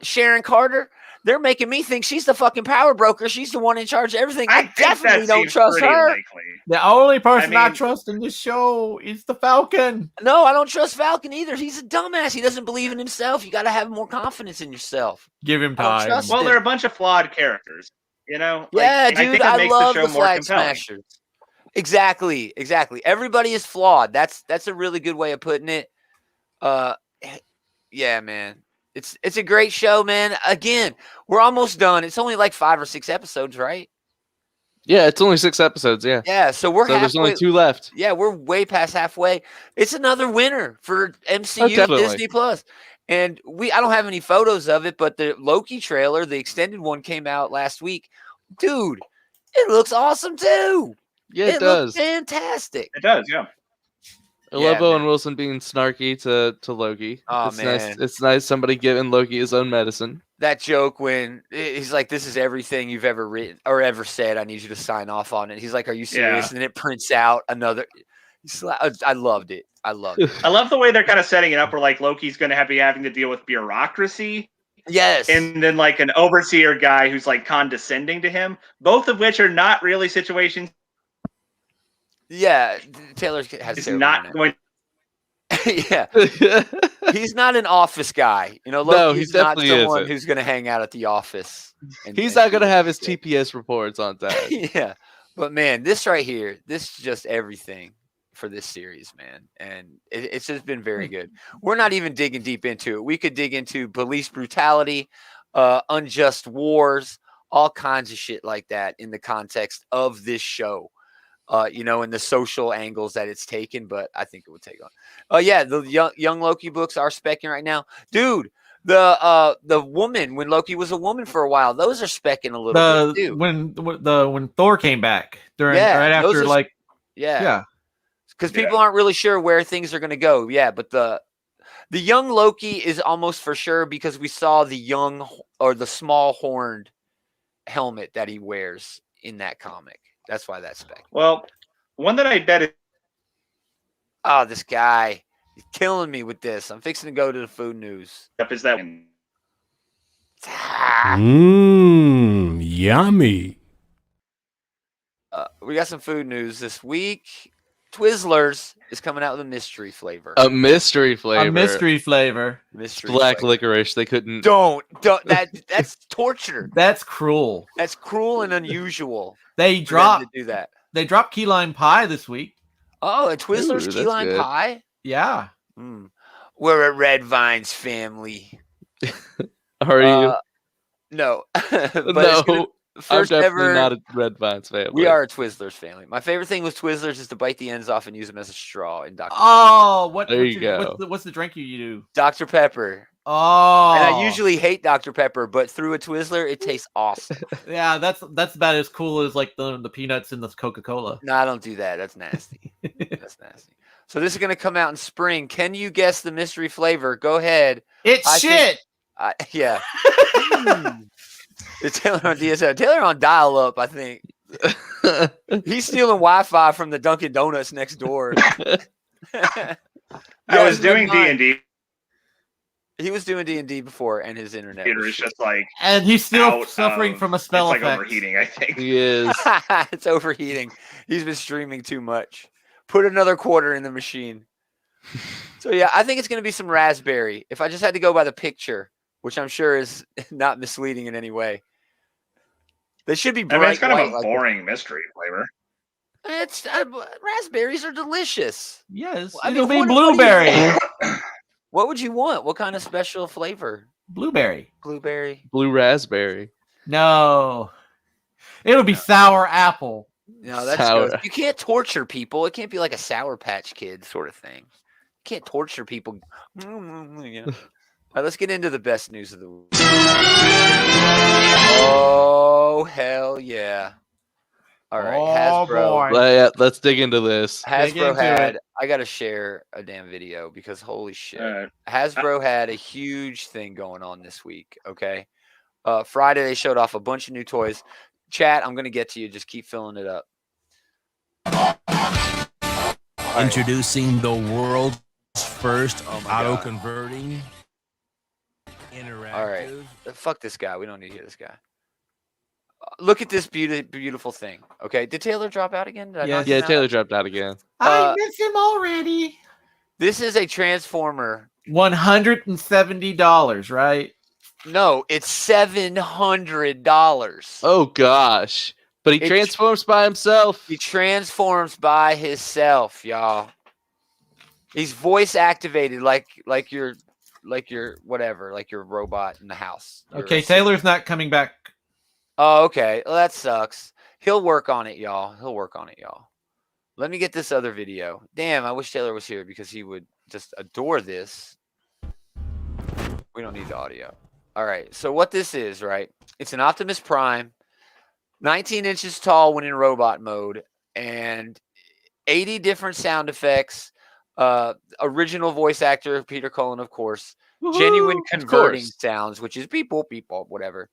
C: Sharon Carter. They're making me think she's the fucking power broker. She's the one in charge of everything. I definitely don't trust her.
D: Likely.
B: The only person I trust in this show is the Falcon.
C: No, I don't trust Falcon either. He's a dumbass. He doesn't believe in himself. You got to have more confidence in yourself.
B: Give him time.
D: Well, they're a bunch of flawed characters.
C: Yeah, dude, I love the Flag Smashers. Exactly. Everybody is flawed. That's a really good way of putting it. Yeah, man. It's a great show, man. Again, we're almost done. It's only like 5 or 6 episodes, right?
A: Yeah, it's only 6 episodes. Yeah.
C: Yeah. So there's
A: only 2 left.
C: Yeah, we're way past halfway. It's another winner for MCU Disney Plus. And I don't have any photos of it, but the Loki trailer, the extended one, came out last week. Dude, it looks awesome too.
A: Yeah, it does.
C: Looks fantastic.
D: It does. Yeah.
A: I love Owen Wilson being snarky to Loki.
C: Oh, man.
A: It's nice somebody giving Loki his own medicine.
C: That joke when he's like, "This is everything you've ever written or ever said. I need you to sign off on it." He's like, "Are you serious?"
D: Yeah.
C: And then it prints out another. I loved it. I
D: love the way they're kind of setting it up where like Loki's going to be having to deal with bureaucracy.
C: Yes.
D: And then like an overseer guy who's like condescending to him, both of which are not really situations.
C: Yeah, Taylor has
D: not going.
C: Yeah, he's not an office guy. He's not someone who's going to hang out at the office.
A: He's not going to have his TPS reports on that.
C: Yeah, but man, this right here, this is just everything for this series, man, and it's just been very good. We're not even digging deep into it. We could dig into police brutality, unjust wars, all kinds of shit like that in the context of this show. And the social angles that it's taken, but I think it would take on. Oh yeah, the young Loki books are specking right now, dude. The woman when Loki was a woman for a while, those are specking a little bit too.
B: When Thor came back right after
C: because people aren't really sure where things are going to go. Yeah, but the young Loki is almost for sure because we saw the small horned helmet that he wears in that comic. That's why that's spec.
D: Well, one that I bet is.
C: Oh, this guy. He's killing me with this. I'm fixing to go to the food news.
D: Is that
E: yummy.
C: We got some food news this week. Twizzlers is coming out with a mystery flavor.
A: A mystery flavor.
C: Black
A: licorice. They couldn't.
C: Don't. That's torture.
B: That's cruel.
C: That's cruel and unusual.
B: They dropped
C: to do that.
B: They dropped key lime pie this week.
C: Oh, a Twizzlers
A: Ooh,
C: key
A: that's
C: lime
A: good.
C: pie.
B: Yeah.
C: We're a Red Vines family.
A: Are you?
C: No, but it's
A: No, I'm
C: first
A: definitely
C: ever.
A: not a Red Vines family.
C: We are a Twizzlers family. My favorite thing with Twizzlers is to bite the ends off and use them as a straw in Dr.
B: Oh,
A: There you go.
B: What's the drink you do?
C: Dr. Pepper.
B: Oh,
C: And I usually hate Dr. Pepper, but through a Twizzler, it tastes awesome.
B: yeah, that's about as cool as like the peanuts in the Coca-Cola.
C: No, I don't do that. That's nasty. That's nasty. So this is going to come out in spring. Can you guess the mystery flavor? Go ahead.
B: It's shit.
C: Yeah. It's Taylor on DSL. Taylor on dial-up, I think. He's stealing Wi-Fi from the Dunkin' Donuts next door.
D: I was doing D&D.
C: He was doing D&D before, and his internet
D: was just like,
B: and he's still suffering from a spell
D: effect.
B: It's like
D: overheating, I think.
A: He is.
C: It's overheating. He's been streaming too much. Put another quarter in the machine. So yeah, I think it's going to be some raspberry. If I just had to go by the picture, which I'm sure is not misleading in any way. They should be bright.
D: I mean, it's kind of a
C: like
D: boring mystery flavor.
C: It's raspberries are delicious.
B: Yes,
C: I
B: it'll
C: mean,
B: be blueberry.
C: What would you want? What kind of special flavor?
B: Blueberry.
C: Blueberry.
A: Blue raspberry.
B: No, it'll be sour apple.
C: No, that's
A: Sour.
C: good. You can't torture people. It can't be like a Sour Patch Kid sort of thing. You can't torture people. You know? All right, let's get into the best news of the week. Oh, hell yeah. All right, Hasbro.
B: Boy.
A: Let's dig into this.
C: Hasbro had, I got to share a damn video because holy shit. Hasbro had a huge thing going on this week, okay? Friday, they showed off a bunch of new toys. Chat, I'm going to get to you. Just keep filling it up.
E: Introducing the world's first auto-converting interactive.
C: All right. Fuck this guy. We don't need to hear this guy. Look at this beautiful thing. Okay. Did Taylor drop out again?
A: Yeah, Taylor dropped out again.
B: I miss him already.
C: This is a Transformer.
B: $170, right?
C: No, it's $700.
A: Oh gosh. But he transforms by himself.
C: He transforms by himself, y'all. He's voice activated like your whatever, like your robot in the house.
B: Okay, Taylor's not coming back.
C: Oh, okay. Well, that sucks. He'll work on it, y'all. Let me get this other video. Damn, I wish Taylor was here because he would just adore this. We don't need the audio. All right. So what this is, right? It's an Optimus Prime, 19 inches tall when in robot mode, and 80 different sound effects. Original voice actor Peter Cullen, of course.
A: Woo-hoo,
C: genuine converting sounds, which is beep boop, whatever.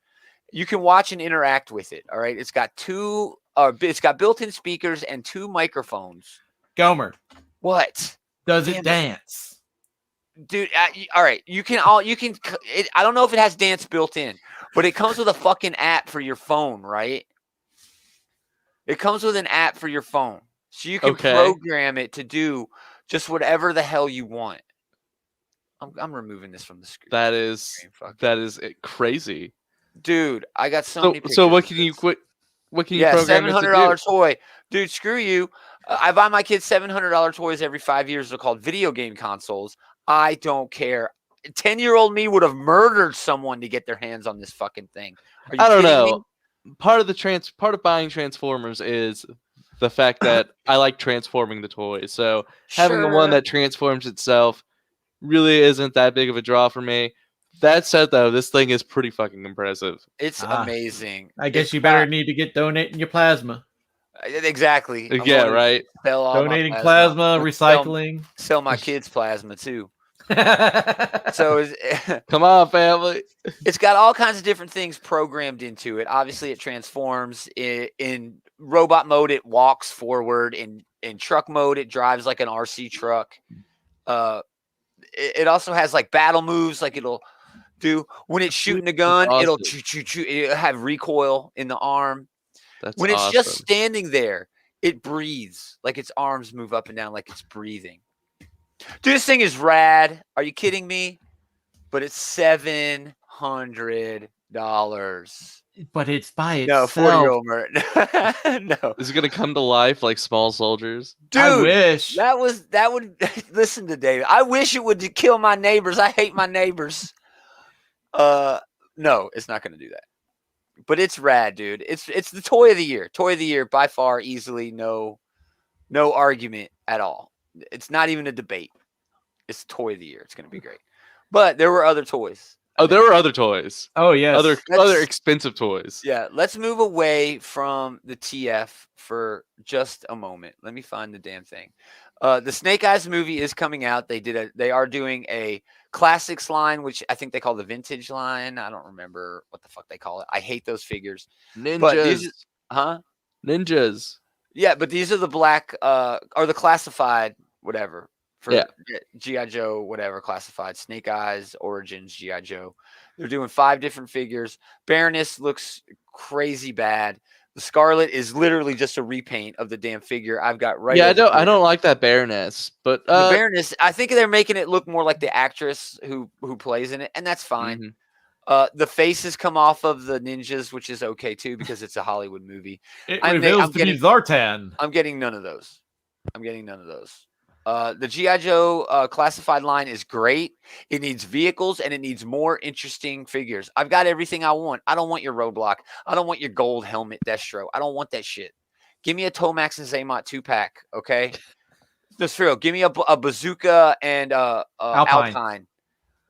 C: You can watch and interact with it. All right, it's got it's got built-in speakers and 2 microphones.
B: Gomer,
C: what
B: does it dance,
C: dude? All right, I don't know if it has dance built in, but it comes with a fucking app for your phone, right? It comes with an app for your phone, so you can program it to do just whatever the hell you want. I'm removing this from the screen.
A: That is crazy,
C: dude. I got so many pictures.
A: So what can you quit? What can you program it to do?
C: $700 toy, dude. Screw you. I buy my kids $700 toys every 5 years. They're called video game consoles. I don't care. 10-year-old me would have murdered someone to get their hands on this fucking thing. Are you
A: I don't
C: kidding
A: know.
C: me?
A: Part of buying Transformers is the fact that I like transforming the toys. So having the one that transforms itself really isn't that big of a draw for me. That said, though, this thing is pretty fucking impressive.
C: It's amazing.
B: I guess you better need to get donating your plasma.
C: Exactly.
A: Yeah, right.
B: Donating plasma, recycling.
C: Sell my kids plasma too. So
A: come on, family.
C: It's got all kinds of different things programmed into it. Obviously, it transforms in robot mode. It walks forward. In truck mode, it drives like an RC truck. It also has like battle moves, like it'll do when it's shooting a gun. Awesome. It'll have recoil in the arm.
A: That's
C: when it's just standing there, it breathes, like its arms move up and down like it's breathing. Dude, this thing is rad. Are you kidding me? But it's $700.
B: But it's by
C: No,
B: itself.
C: 40-year-old murder. No.
A: Is it gonna come to life like Small Soldiers?
C: Dude,
B: I wish.
C: that would listen to David. I wish it would kill my neighbors. I hate my neighbors. No, it's not gonna do that. But it's rad, dude. It's the toy of the year. Toy of the year by far, easily, no argument at all. It's not even a debate. It's toy of the year. It's gonna be great. But there were other toys.
A: There were other toys.
B: Oh yes.
A: Other expensive toys.
C: Yeah, let's move away from the TF for just a moment. Let me find the damn thing. The Snake Eyes movie is coming out. They are doing a classics line, which I think they call the vintage line. I don't remember what the fuck they call it. I hate those figures.
A: Ninjas.
C: Huh?
A: Ninjas.
C: Yeah, but these are the black or the classified whatever. For G.I. Joe, whatever, classified. Snake Eyes, Origins, G.I. Joe. They're doing 5 different figures. Baroness looks crazy bad. The Scarlet is literally just a repaint of the damn figure I've got right.
A: Yeah, I don't like that Baroness, but
C: the Baroness, I think they're making it look more like the actress who plays in it, and that's fine. Mm-hmm. The faces come off of the ninjas, which is okay too because it's a Hollywood movie.
B: It reveals to be Zartan.
C: I'm getting none of those. The G.I. Joe classified line is great. It needs vehicles and it needs more interesting figures. I've got everything I want. I don't want your Roadblock. I don't want your gold helmet Destro. I don't want that shit. Give me a Tomax and Zaymot 2-pack, okay? Just for real. Give me a Bazooka and Alpine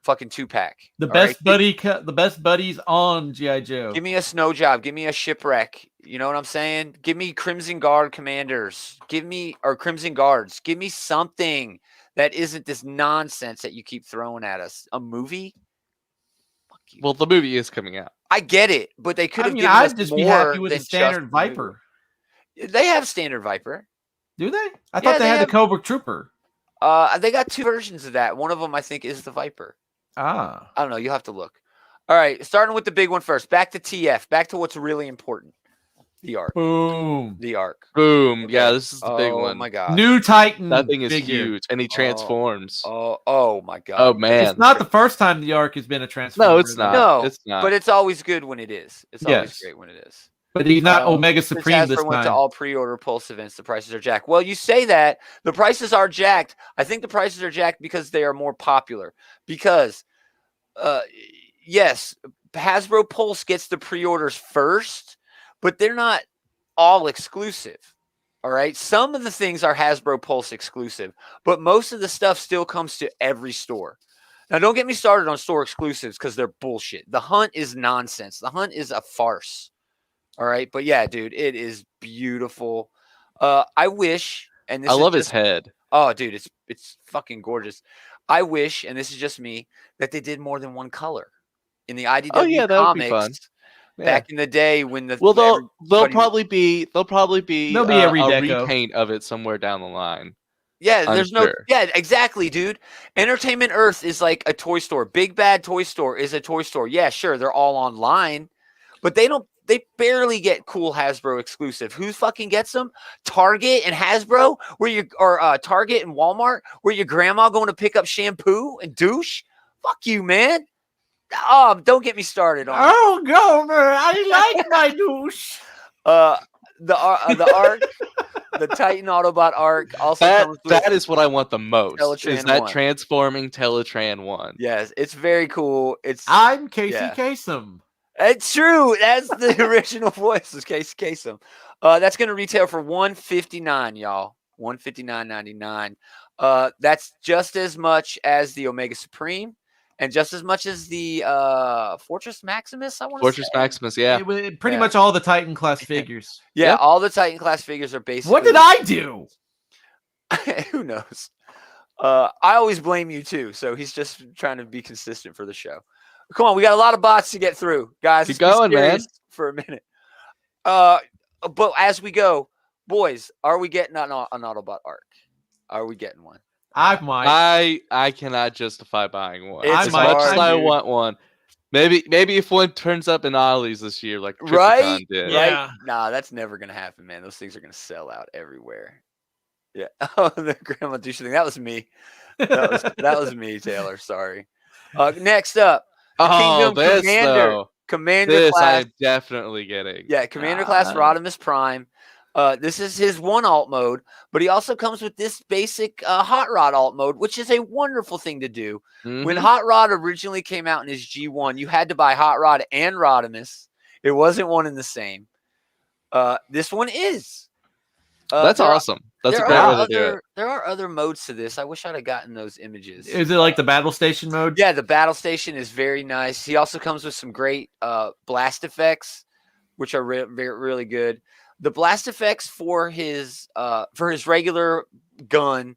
C: fucking 2-pack.
B: The best the best buddies on G.I. Joe.
C: Give me a Snow Job. Give me a Shipwreck. You know what I'm saying? Give me Crimson Guard commanders. Crimson Guards. Give me something that isn't this nonsense that you keep throwing at us. A movie? Fuck you.
A: Well, the movie is coming out.
C: I get it, but they could have given
B: I'd
C: us
B: just
C: more
B: be happy with
C: than
B: a standard
C: just
B: Viper.
C: They have standard Viper.
B: Do they? I thought they had the Cobra Trooper.
C: They got 2 versions of that. One of them, I think, is the Viper.
B: Ah.
C: I don't know. You'll have to look. All right. Starting with the big one first. Back to TF. Back to what's really important. The Ark.
B: Boom.
C: The Ark.
A: Boom. Okay. Yeah, this is the big one.
C: Oh, my God.
B: New Titan.
A: That thing is
B: figure.
A: huge. And he transforms.
C: Oh, my God.
A: Oh, man.
B: It's not the first time the Ark has been a transformer.
A: No, it's not.
C: No,
A: it's not.
C: But it's always good when it is. It's always great when it is.
B: But he's not Omega Supreme this time.
C: Went to all pre-order Pulse events. The prices are jacked. Well, you say that. The prices are jacked. I think the prices are jacked because they are more popular. Because, yes, Hasbro Pulse gets the pre-orders first, but they're not all exclusive. All right. Some of the things are Hasbro Pulse exclusive, but most of the stuff still comes to every store. Now, don't get me started on store exclusives because they're bullshit. The Hunt is nonsense. The Hunt is a farce. All right. But yeah, dude, it is beautiful. I wish, and this
A: I love his head.
C: Oh, dude, it's fucking gorgeous. I wish, and this is just me, that they did more than one color in the IDW
A: that would
C: comics.
A: be fun.
C: Back in the day when the
A: they'll probably be a
B: redeco.
A: repaint of it somewhere down the line.
C: Yeah, exactly, dude. Entertainment Earth is like a toy store. Big Bad Toy Store is a toy store. Yeah, sure, they're all online, but they barely get cool Hasbro exclusive. Who fucking gets them? Target and Hasbro, Target and Walmart, where your grandma going to pick up shampoo and douche? Fuck you, man. Oh, don't get me started on
B: Oh, Gomer, I like my douche.
C: The Ark, the Titan Autobot Ark also comes with
A: that is what I want the most.
C: Teletran
A: is that
C: 1.
A: transforming Teletran 1.
C: Yes, it's very cool.
B: I'm Casey Kasem.
C: It's true. That's the original voice is Casey Kasem. That's going to retail for $159, y'all. $159.99. That's just as much as the Omega Supreme. And just as much as the Fortress Maximus, I want to say.
A: Fortress Maximus, yeah.
B: Pretty much all the Titan class figures.
C: Yeah, all the Titan class figures are basically.
B: What did I do?
C: Who knows? I always blame you too. So he's just trying to be consistent for the show. Come on, we got a lot of bots to get through, guys.
A: Keep going, man.
C: For a minute. But as we go, boys, are we getting an Autobot Arc? Are we getting one?
B: I might.
A: I cannot justify buying one.
C: It's
A: as much as I want one. Maybe if one turns up in Ollie's this year, like Tripticon did.
C: Yeah. Nah, that's never gonna happen, man. Those things are gonna sell out everywhere. Yeah. Oh, the grandma douche thing. That was me. That was me, Taylor. Sorry. Next up, Kingdom Commander. Commander
A: This
C: class.
A: I'm definitely getting.
C: Yeah, Commander class Rodimus Prime. This is his one alt mode, but he also comes with this basic Hot Rod alt mode, which is a wonderful thing to do. When Hot Rod originally came out in his G1, you had to buy Hot Rod and Rodimus. It wasn't one and the same. This one is.
A: That's awesome. That's a great way to do it.
C: There are other modes to this. I wish I'd have gotten those images.
B: Is it like the battle station mode?
C: Yeah, the battle station is very nice. He also comes with some great blast effects, which are really good. The blast effects for his regular gun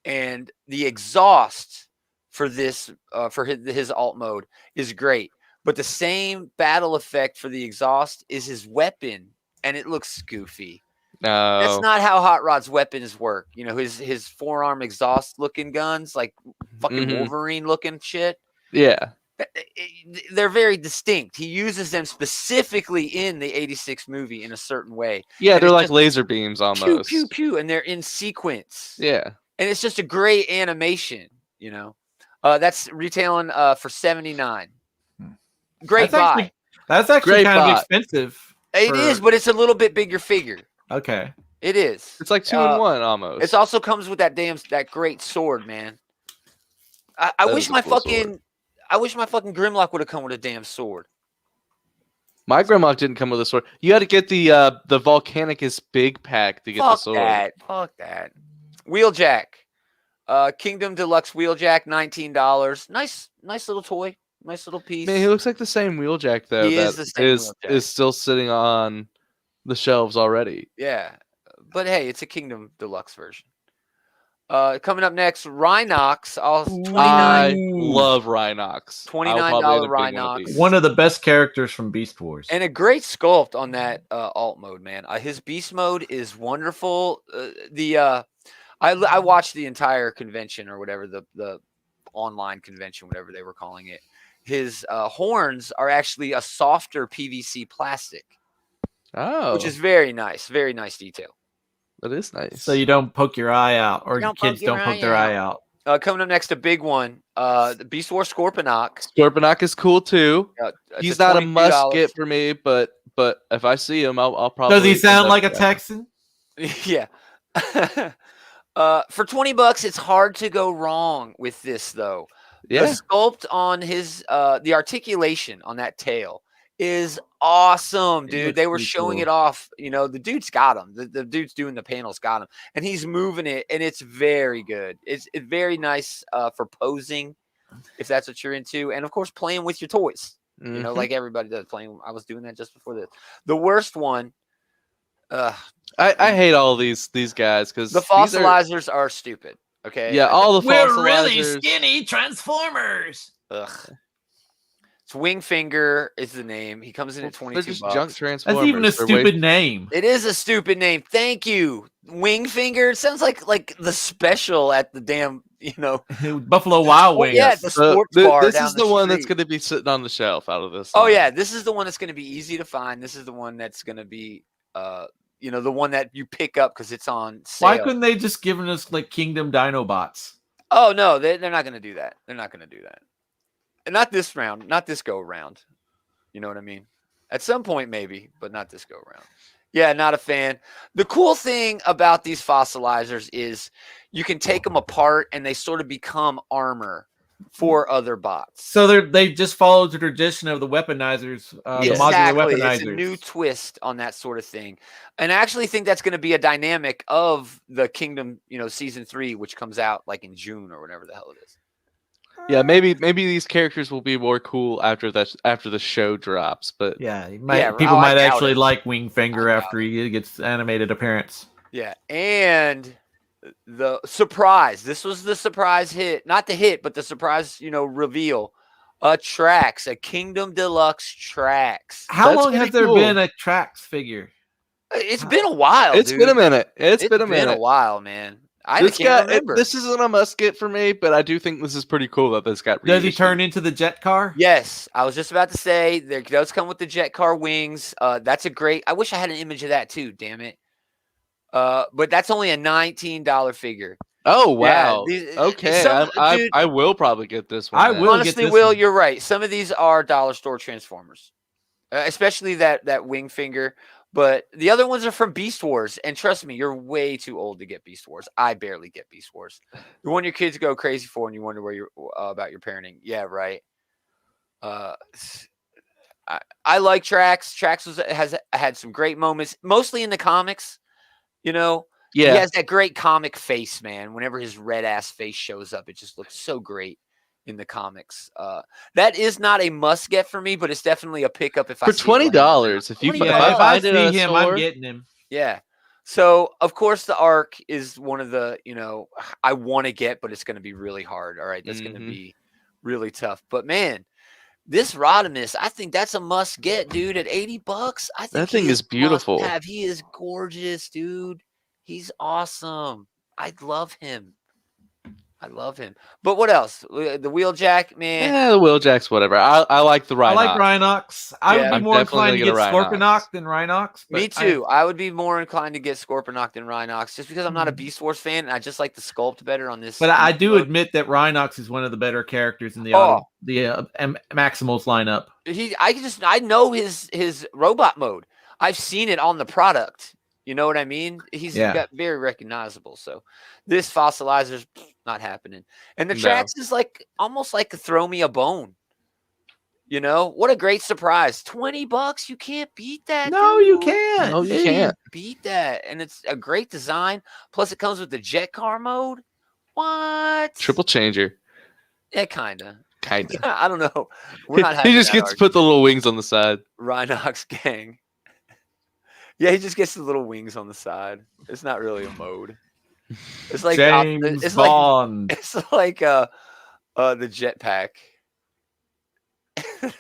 C: and the exhaust for this for his alt mode is great. But the same battle effect for the exhaust is his weapon, and it looks goofy.
A: No,
C: That's not how Hot Rod's weapons work. You know, his forearm exhaust looking guns, like fucking Wolverine looking shit.
A: Yeah.
C: They're very distinct. He uses them specifically in the 86 movie in a certain way.
A: Yeah,
C: and
A: they're like laser beams almost.
C: Pew, pew, pew, and they're in sequence.
A: Yeah.
C: And it's just a great animation, you know. That's retailing for $79. Great buy.
B: That's actually kind of expensive.
C: It is, but it's a little bit bigger figure.
B: Okay.
C: It is.
A: It's like 2-in-1 almost.
C: It also comes with that great sword, man. I wish my fucking Grimlock would have come with a damn sword.
A: My Grimlock didn't come with a sword. You had to get the Volcanicus big pack to get the sword.
C: Fuck that. Wheeljack. Kingdom Deluxe Wheeljack, $19. Nice little toy. Nice little piece.
A: Man, he looks like the same Wheeljack though.
C: He is the same Wheeljack.
A: Is still sitting on the shelves already.
C: Yeah. But hey, it's a Kingdom Deluxe version. Coming up next, Rhinox.
A: I love Rhinox.
C: $29 Rhinox.
B: One of the best characters from Beast Wars.
C: And a great sculpt on that alt mode, man. His beast mode is wonderful. I watched the entire convention or whatever, the online convention, whatever they were calling it. His horns are actually a softer PVC plastic.
A: Oh.
C: Which is very nice. Very nice detail.
A: That is nice.
B: So you don't poke your eye out, or your kids don't poke their eye out.
C: Coming up next, a big one. The Beast Wars Scorponok.
A: Scorponok is cool too. He's not a must get for me, but if I see him, I'll probably.
B: Does he sound like a Texan?
C: Yeah. For $20, it's hard to go wrong with this, though.
A: Yeah.
C: The sculpt on his the articulation on that tail is awesome, dude. They were showing it off. You know, the dude's got him. The dude's doing the panels got him, and he's moving it, and it's very good. It's very nice for posing, if that's what you're into, and of course playing with your toys. You know, like everybody does. I was doing that just before this. The worst one.
A: I hate all these guys because
C: the fossilizers are stupid. Okay.
A: Yeah, all the
B: We're
A: fossilizers.
B: really skinny Transformers.
C: Ugh. It's Wingfinger is the name. He comes in at $22.
A: They're just junk Transformers.
B: That's even a stupid name.
C: It is a stupid name. Thank you. Wingfinger. It sounds like the special at the damn,
B: Buffalo Wild Wings.
C: Yeah, the sports bar.
A: This is the one that's going to be sitting on the shelf out of this.
C: Oh yeah, this is the one that's going to be easy to find. This is the one that's going to be the one that you pick up because it's on sale.
B: Why couldn't they just given us like Kingdom Dinobots?
C: Oh no, they're not going to do that. They're not going to do that. And not this round, not this go around. You know what I mean? At some point maybe, but not this go around. Yeah, not a fan. The cool thing about these fossilizers is you can take them apart and they sort of become armor for other bots.
B: So they just follow the tradition of the weaponizers, the modular weaponizers.
C: It's a new twist on that sort of thing. And I actually think that's going to be a dynamic of the Kingdom, season 3, which comes out like in June or whatever the hell it is.
A: Yeah, maybe these characters will be more cool after the show drops. But
B: people might actually like Wingfinger after he gets animated appearance.
C: Yeah, and the surprise. This was the surprise hit, not the hit, but the surprise, reveal. A Kingdom Deluxe Trax.
B: How long has there been a Trax figure?
C: It's been a while.
A: It's been a minute. It's been
C: a while, man. I can't remember.
A: This isn't a must get for me, but I do think this is pretty cool that this got reissued.
B: Does he turn into the jet car?
C: Yes. I was just about to say there does come with the jet car wings. That's a great. I wish I had an image of that too. Damn it. But that's only a $19 figure.
A: Oh wow.
C: Yeah,
A: okay. I will probably get this one.
C: I will. Honestly, Will, you're right. Some of these are dollar store Transformers. especially that wing finger. But the other ones are from Beast Wars, and trust me, you're way too old to get Beast Wars. I barely get Beast Wars. The one your kids go crazy for, and you wonder where you're about your parenting. Yeah, right. I like Trax. Trax has had some great moments, mostly in the comics. You know, he has that great comic face, man. Whenever his red ass face shows up, it just looks so great in the comics. That is not a must get for me, but it's definitely a pickup if I
A: for
C: see
A: $20. If
B: if I see him, I'm getting him.
C: Yeah. So of course the Arc is one of the I want to get, but it's going to be really hard. All right, that's going to be really tough. But man, this Rodimus, I think that's a must get, dude. At $80, I think
A: that thing is beautiful.
C: He is gorgeous, dude. He's awesome. I love him. But what else? The Wheeljack, man.
A: Yeah, the Wheeljack's whatever. I like the Rhinox.
B: I like Rhinox. I would be more inclined to get Scorponok than Rhinox.
C: Me too. I would be more inclined to get Scorponok than Rhinox, just because I'm not a Beast Wars fan, and I just like the sculpt better on this.
B: But I do admit that Rhinox is one of the better characters in the Maximals lineup.
C: I know his robot mode. I've seen it on the product. You know what I mean? He's got very recognizable. So this fossilizer's not happening. And the Trax is like almost like a throw me a bone. You know, what a great surprise. $20, you can't beat that.
B: No,
C: dude.
B: you can't.
A: No, you can't
C: beat that. And it's a great design. Plus it comes with the jet car mode. What?
A: Triple changer.
C: Yeah, kinda.
A: Kinda.
C: I don't know. We're not
A: he just gets to put the little wings on the side.
C: Rhinox gang. Yeah, he just gets the little wings on the side. It's not really a mode. It's like
B: James Bond.
C: It's like the jetpack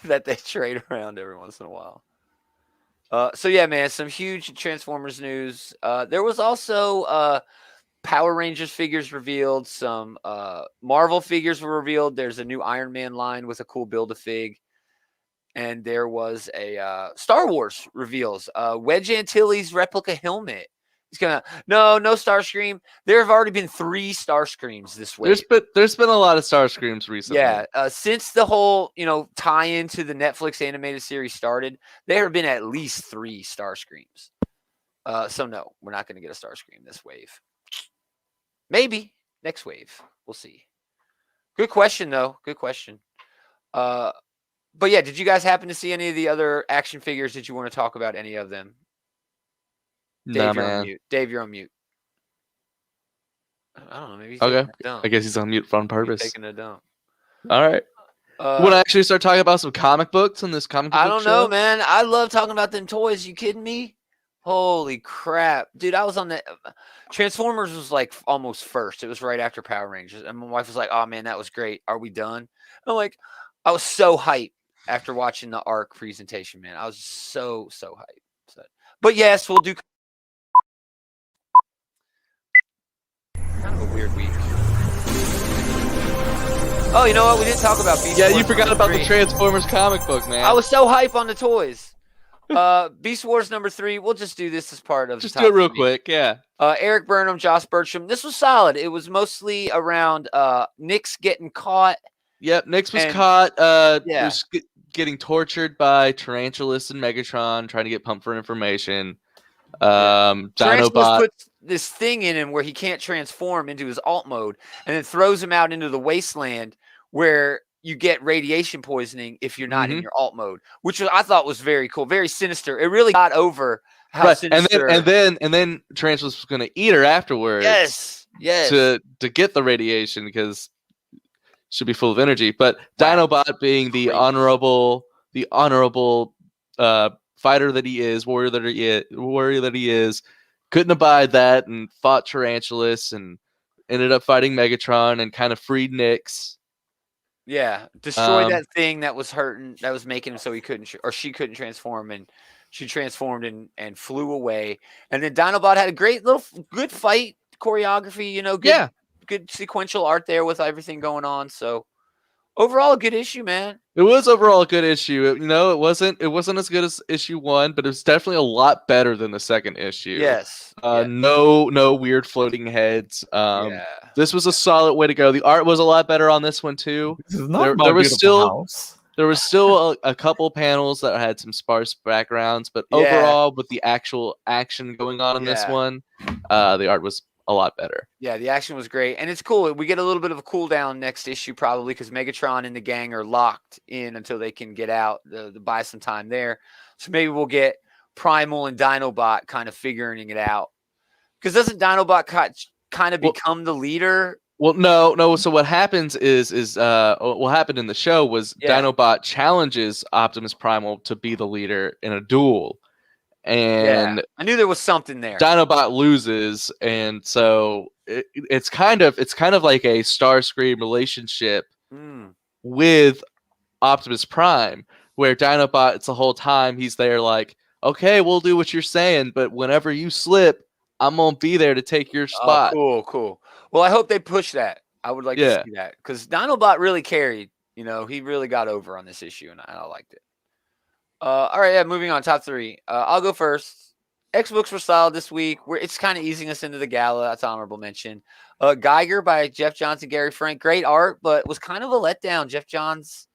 C: that they trade around every once in a while. So yeah, man, some huge Transformers news. There was also Power Rangers figures revealed. Some Marvel figures were revealed. There's a new Iron Man line with a cool Build-A-Fig. And there was a Star Wars reveals. Wedge Antilles replica helmet. He's gonna no Starscream. There have already been 3 Starscreams this way.
A: There's been a lot of Starscreams recently.
C: Yeah, since the whole tie into the Netflix animated series started, there have been at least 3 Starscreams. So no, we're not gonna get a Starscream this wave. Maybe next wave. We'll see. Good question though. Good question. But yeah, did you guys happen to see any of the other action figures? Did you want to talk about any of them? Dave, you're on mute. Dave, you're on mute. I don't know. Maybe he's
A: okay. I guess he's on mute on purpose.
C: Taking a dump.
A: All right. Want to actually start talking about some comic books in this comic book
C: I don't know, man. I love talking about them toys. You kidding me? Holy crap. Dude, I was on the Transformers was like almost first. It was right after Power Rangers. And my wife was like, oh man, that was great. Are we done? I'm like, I was so hyped after watching the ARC presentation, man. I was so hyped. But yes, we'll do kind of a weird week. Oh, you know what? We didn't talk about Beast Wars.
A: You forgot about the Transformers comic book, man.
C: I was so hyped on the toys. Beast Wars number 3. We'll just do this as part of
A: just do it real quick, yeah.
C: Eric Burnham, Josh Bertram. This was solid. It was mostly around Nyx getting caught.
A: Yep, Nyx was caught. Was getting tortured by Tarantulas and Megatron, trying to get pumped for information. Dinobot
C: puts this thing in him where he can't transform into his alt mode, and then throws him out into the wasteland where you get radiation poisoning if you're not in your alt mode, which I thought was very cool, very sinister. It really got over how sinister.
A: And then Tarantulas was going to eat her afterwards.
C: Yes.
A: To get the radiation because should be full of energy. But Dinobot, being the honorable fighter that he is, warrior that he is, couldn't abide that and fought Tarantulas and ended up fighting Megatron and kind of freed Nyx.
C: Yeah, destroyed that thing that was hurting, that was making him so he couldn't she couldn't transform, and she transformed and flew away. And then Dinobot had a great good fight choreography, good sequential art there with everything going on. So overall, a good issue, man.
A: It was overall a good issue. It wasn't as good as issue 1, but it was definitely a lot better than the second issue.
C: Yes.
A: No weird floating heads. This was a solid way to go. The art was a lot better on this one too.
B: This is not there was
A: There was still a couple panels that had some sparse backgrounds, but overall, with the actual action going on in this one, the art was a lot better.
C: Yeah, the action was great, and it's cool. We get a little bit of a cool down next issue probably because Megatron and the gang are locked in until they can get out to buy some time there. So maybe we'll get Primal and Dinobot kind of figuring it out. Because doesn't Dinobot kind of become the leader?
A: Well, no. So what happens is what happened in the show was Dinobot challenges Optimus Primal to be the leader in a duel. And
C: I knew there was something there.
A: Dinobot loses, and so it's kind of like a Starscream relationship with Optimus Prime, where Dinobot, it's the whole time he's there like, okay, we'll do what you're saying, but whenever you slip, I'm gonna be there to take your spot.
C: Oh, cool. Well, I hope they push that. I would like to see that because Dinobot really carried. You know, he really got over on this issue, and I liked it. All right, moving on. Top 3. I'll go first. X books were solid this week. It's kind of easing us into the gala. That's honorable mention. Geiger by Jeff Johns and Gary Frank. Great art, but was kind of a letdown. Jeff Johns,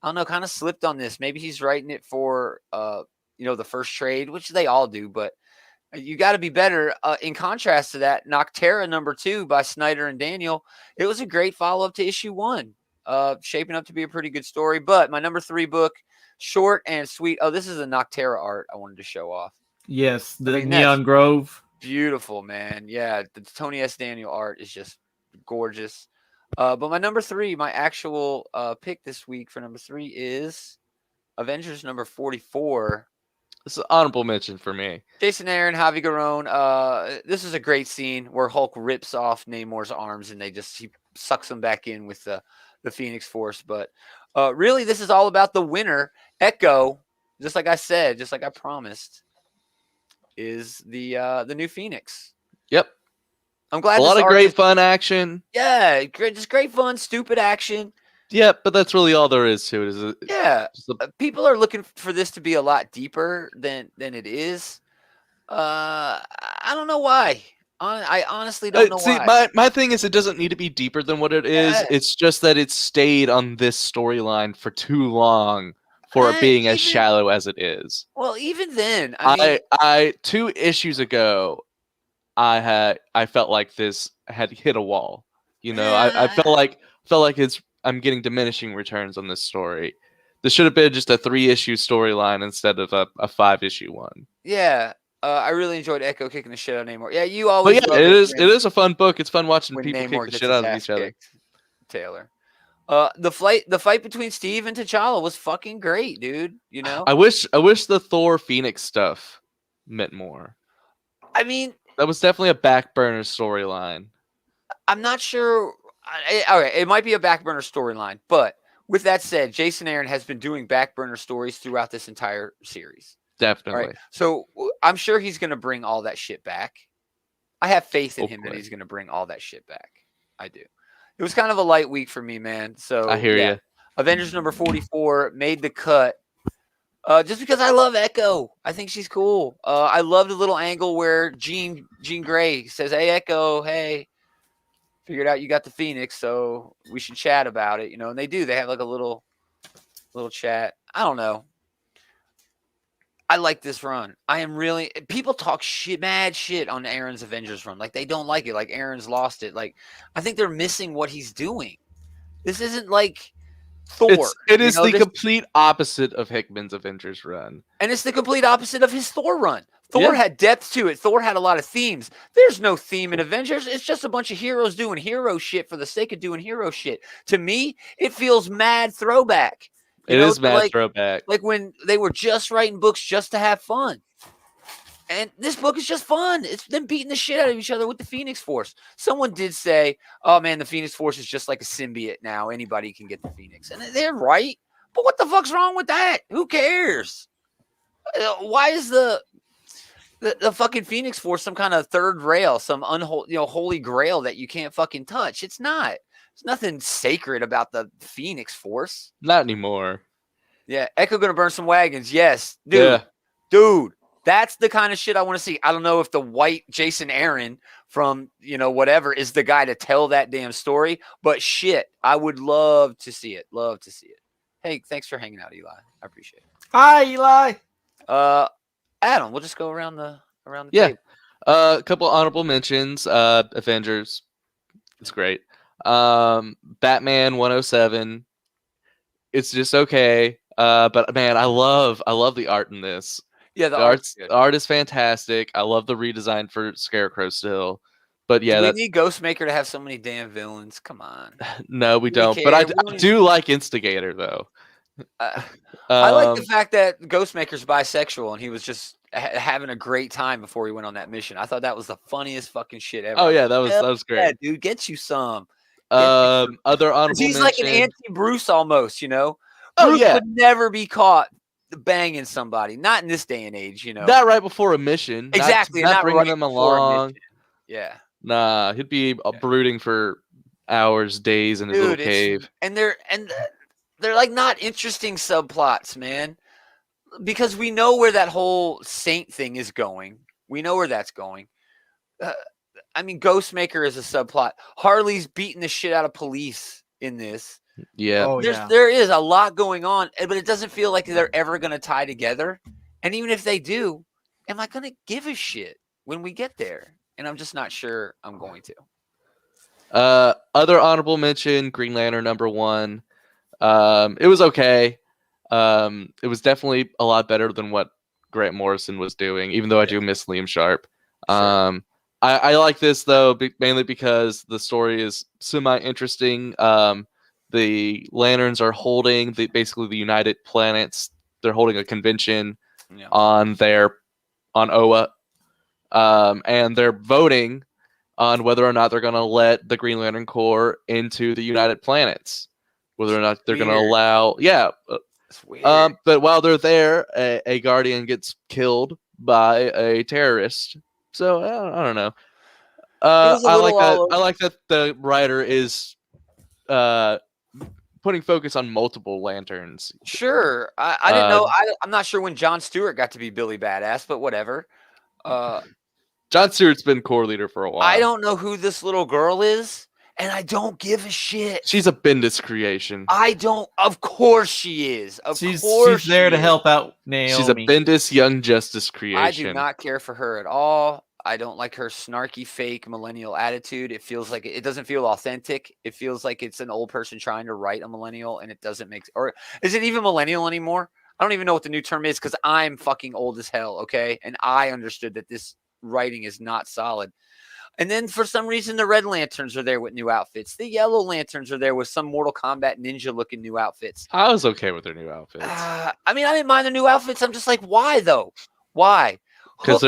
C: I don't know, kind of slipped on this. Maybe he's writing it for the first trade, which they all do, but you got to be better. In contrast to that, Noctera #2 by Snyder and Daniel. It was a great follow-up to issue 1. Shaping up to be a pretty good story. But my #3 book, short and sweet. Oh, this is a Noctera art I wanted to show off.
B: Yes, the Neon Grove.
C: Beautiful, man. Yeah, the Tony S. Daniel art is just gorgeous. But my #3, my actual pick this week for #3 is Avengers #44.
A: This is an honorable mention for me.
C: Jason Aaron, Javi Garone. This is a great scene where Hulk rips off Namor's arms and he sucks them back in with the Phoenix Force. But really, this is all about the winner. Echo, just like I said, just like I promised, is the new Phoenix.
A: Yep.
C: I'm glad.
A: A lot of great fun action.
C: Yeah, just great fun, stupid action.
A: Yeah, but that's really all there is to it.
C: People are looking for this to be a lot deeper than it is. I don't know why. I honestly don't know why.
A: My thing is, it doesn't need to be deeper than what it is. It's just that it stayed on this storyline for too long for it being as shallow as it is.
C: Well, even then,
A: I 2 issues ago, I felt like this had hit a wall. You know, I felt like I'm getting diminishing returns on this story. This should have been just a 3-issue storyline instead of a 5-issue one.
C: Yeah. I really enjoyed Echo kicking the shit out of Namor. Yeah, you always.
A: But yeah, it is a fun book. It's fun watching people
C: Namor
A: kick the shit out of each other.
C: Taylor. The fight between Steve and T'Challa was fucking great, dude. You know.
A: I wish the Thor Phoenix stuff meant more.
C: I mean,
A: that was definitely a back burner storyline.
C: I'm not sure. All right, it might be a back burner storyline, but with that said, Jason Aaron has been doing back burner stories throughout this entire series.
A: Definitely.
C: Right? So I'm sure he's going to bring all that shit back. I have faith in him that he's going to bring all that shit back. I do. It was kind of a light week for me, man. So
A: I hear you.
C: Avengers #44 made the cut. Just because I love Echo. I think she's cool. I love the little angle where Jean Grey says, "Hey, Echo, hey. Figured out you got the Phoenix, so we should chat about it," and they do. They have like a little chat. I don't know. I like this run. People talk mad shit on Aaron's Avengers run. Like they don't like it. Like Aaron's lost it. Like I think they're missing what he's doing. This isn't like Thor.
A: It is the complete opposite of Hickman's Avengers run.
C: And it's the complete opposite of his Thor run. Thor had depth to it. Thor had a lot of themes. There's no theme in Avengers. It's just a bunch of heroes doing hero shit for the sake of doing hero shit. To me, it feels mad throwback.
A: It is mad throwback.
C: Like when they were just writing books just to have fun. And this book is just fun. It's them beating the shit out of each other with the Phoenix Force. Someone did say, "Oh man, the Phoenix Force is just like a symbiote now. Anybody can get the Phoenix." And they're right. But what the fuck's wrong with that? Who cares? Why is the fucking Phoenix Force some kind of third rail, some unholy, holy grail that you can't fucking touch? It's not. There's nothing sacred about the Phoenix Force.
A: Not anymore.
C: Yeah, Echo gonna burn some wagons. Yes, dude. Dude, that's the kind of shit I want to see. I don't know if the white Jason Aaron from whatever is the guy to tell that damn story, but shit, I would love to see it. Love to see it. Hey, thanks for hanging out, Eli. I appreciate it.
B: Hi, Eli.
C: Adam, we'll just go around the
A: Yeah.
C: table.
A: A couple honorable mentions. Avengers. It's great. Batman 107. It's just okay. But man, I love the art in this.
C: Yeah,
A: The art is fantastic. I love the redesign for Scarecrow still. But yeah,
C: do we need Ghostmaker to have so many damn villains? Come on.
A: No, we don't. But I do like Instigator though.
C: I like the fact that Ghostmaker's bisexual and he was just having a great time before he went on that mission. I thought that was the funniest fucking shit ever.
A: Oh yeah, that was great.
C: Yeah, dude, get you some.
A: Other honorable
C: he's
A: mention.
C: Like an anti-Bruce almost, you know.
A: Oh
C: Bruce
A: yeah,
C: would never be caught banging somebody. Not in this day and age, you know.
A: Not right before a mission.
C: Exactly.
A: Not bringing them along.
C: Yeah.
A: Nah, he'd be brooding for hours, days in his little cave.
C: And they're like not interesting subplots, man. Because we know where that whole saint thing is going. We know where that's going. I mean, Ghostmaker is a subplot. Harley's beating the shit out of police in this.
A: Yeah.
C: There is a lot going on, but it doesn't feel like they're ever going to tie together. And even if they do, am I going to give a shit when we get there? And I'm just not sure I'm going to.
A: Other honorable mention, Green Lantern #1. It was okay. It was definitely a lot better than what Grant Morrison was doing, even though I do miss Liam Sharp. Sure. I like this though, mainly because the story is semi-interesting. The Lanterns are holding basically the United Planets. They're holding a convention on Oa, and they're voting on whether or not they're going to let the Green Lantern Corps into the United Planets, whether or not they're going to allow. Yeah.
C: That's weird.
A: But while they're there, a Guardian gets killed by a terrorist. So I don't know. I like that the writer is putting focus on multiple lanterns.
C: Sure. I didn't know. I'm not sure when Jon Stewart got to be Billy Badass, but whatever.
A: Jon Stewart's been Corps leader for a while.
C: I don't know who this little girl is, and I don't give a shit.
A: She's a Bendis creation.
C: I don't. Of course she is.
B: She's there to help out Naomi.
A: She's a Bendis Young Justice creation.
C: I do not care for her at all. I don't like her snarky, fake millennial attitude. It feels like it doesn't feel authentic. It feels like it's an old person trying to write a millennial, and it doesn't make. Or is it even millennial anymore? I don't even know what the new term is because I'm fucking old as hell. Okay, and I understood that this writing is not solid. And then for some reason, the Red Lanterns are there with new outfits. The Yellow Lanterns are there with some Mortal Kombat ninja looking new outfits.
A: I was okay with their new outfits.
C: I mean, I didn't mind the new outfits. I'm just like, why though? Why?
A: Because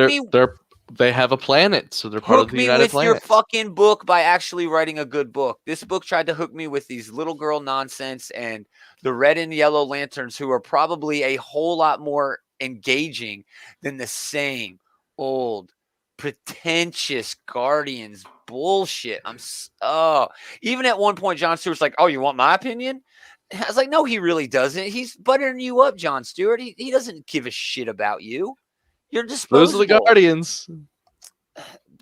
A: they have a planet, so they're part of the United Planets.
C: Hook me with your fucking book by actually writing a good book. This book tried to hook me with these little girl nonsense and the Red and Yellow Lanterns, who are probably a whole lot more engaging than the same old pretentious Guardians bullshit. Even at one point, Jon Stewart's like, "Oh, you want my opinion?" I was like, "No, he really doesn't. He's buttering you up, Jon Stewart. He doesn't give a shit about you. You're disposable."
A: Those are the Guardians.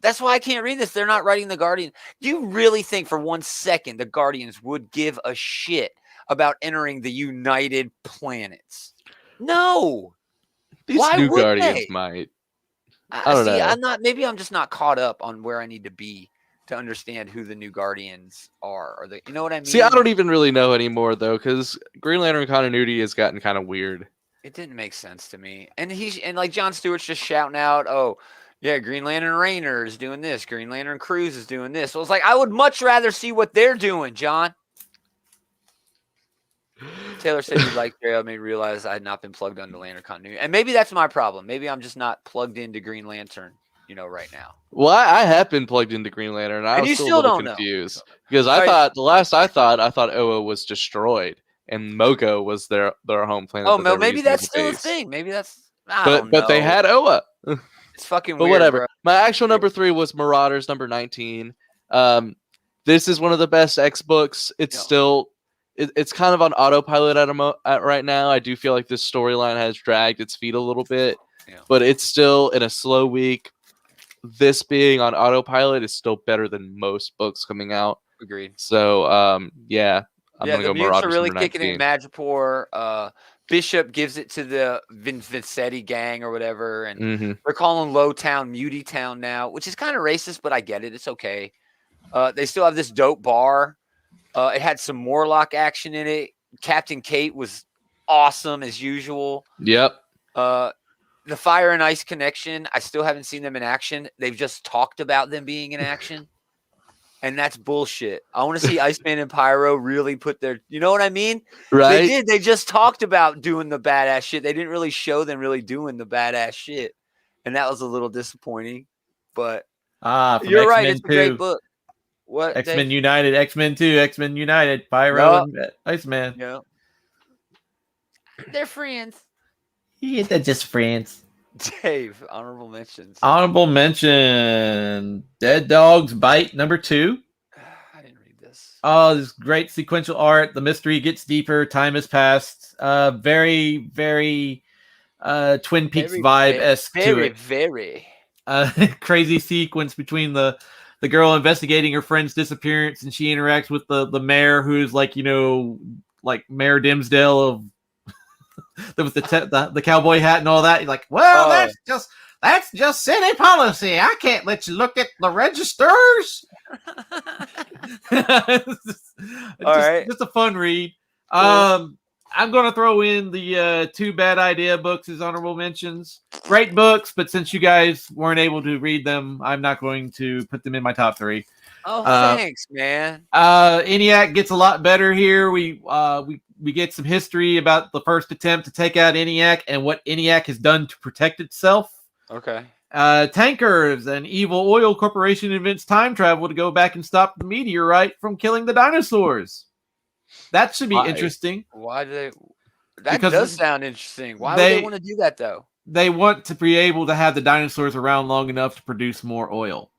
C: That's why I can't read this. They're not writing the Guardian. Do you really think for 1 second the Guardians would give a shit about entering the United Planets? No.
A: These new Guardians might. I don't know.
C: Maybe I'm just not caught up on where I need to be to understand who the new Guardians are. You know what I mean?
A: See, I don't even really know anymore though, because Green Lantern continuity has gotten kind of weird.
C: It didn't make sense to me. And like Jon Stewart's just shouting out, "Oh, yeah, Green Lantern Rainer is doing this. Green Lantern Cruz is doing this." So it's like, I would much rather see what they're doing, John. Taylor said he liked Trail, made me realize I had not been plugged into Lantern continuity. And maybe that's my problem. Maybe I'm just not plugged into Green Lantern, right now.
A: Well, I have been plugged into Green Lantern. And I was still a little confused. Because I thought Oa was destroyed and Mogo was their home planet.
C: Oh, maybe that's still a thing. Maybe that's
A: but they had Oa.
C: It's fucking
A: but
C: weird.
A: Whatever.
C: Bro.
A: My actual number 3 was Marauders #19. This is one of the best X books. It's still it's kind of on autopilot at right now. I do feel like this storyline has dragged its feet a little bit, but it's still in a slow week. This being on autopilot is still better than most books coming out.
C: Agreed.
A: So I'm gonna go
C: mutants are
A: Marauders
C: really
A: number
C: kicking it.
A: 19.
C: Madripoor, Bishop gives it to the Vincetti gang or whatever, and they're calling Lowtown Muty Town now, which is kind of racist, but I get it. It's okay. They still have this dope bar. It had some Morlock action in it. Captain Kate was awesome as usual.
A: Yep.
C: The Fire and Ice connection, I still haven't seen them in action. They've just talked about them being in action. And that's bullshit. I want to see Iceman and Pyro really put their, you know what I mean?
A: Right.
C: They did. They just talked about doing the badass shit. They didn't really show them really doing the badass shit. And that was a little disappointing. But you're right. It's a great book. What?
B: X-Men United, X-Men 2, X-Men United, Pyro and Iceman.
C: Yeah. They're friends.
B: Yeah, they're just friends.
C: Dave, honorable mentions.
B: Honorable mention: Dead Dogs Bite number 2.
C: I didn't read this.
B: Oh, this great sequential art. The mystery gets deeper. Time has passed. Very, very Twin Peaks vibe-esque to it.
C: Very.
B: Crazy sequence between the girl investigating her friend's disappearance, and she interacts with the mayor, who's like, you know, like Mayor Dimsdale of with the cowboy hat and all that. You're like, well, that's just city policy. I can't let you look at the registers. Just a fun read. Cool. I'm going to throw in the 2 Bad Idea books as honorable mentions. Great books, but since you guys weren't able to read them, I'm not going to put them in my top 3.
C: Oh, thanks, man.
B: ENIAC gets a lot better here. We get some history about the first attempt to take out ENIAC and what ENIAC has done to protect itself.
C: Okay.
B: Tankers, an evil oil corporation, invents time travel to go back and stop the meteorite from killing the dinosaurs. That should be interesting.
C: Why do they? That does sound interesting. Why would they want to do that, though?
B: They want to be able to have the dinosaurs around long enough to produce more oil.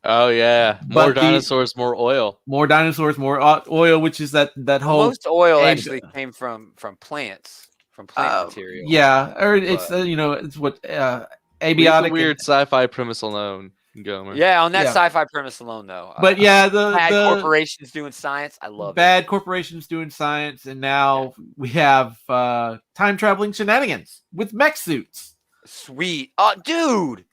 A: Oh yeah, more dinosaurs, more oil.
B: More dinosaurs, more oil, which is that whole.
C: Most oil actually came from plants, from plant material.
B: Yeah, or it's it's what abiotic.
A: Weird sci-fi premise alone, Gomer.
C: Yeah, on that sci-fi premise alone, though.
B: But yeah, the
C: corporations doing science, I love
B: bad corporations doing science, and now we have time traveling shenanigans with mech suits.
C: Sweet, dude.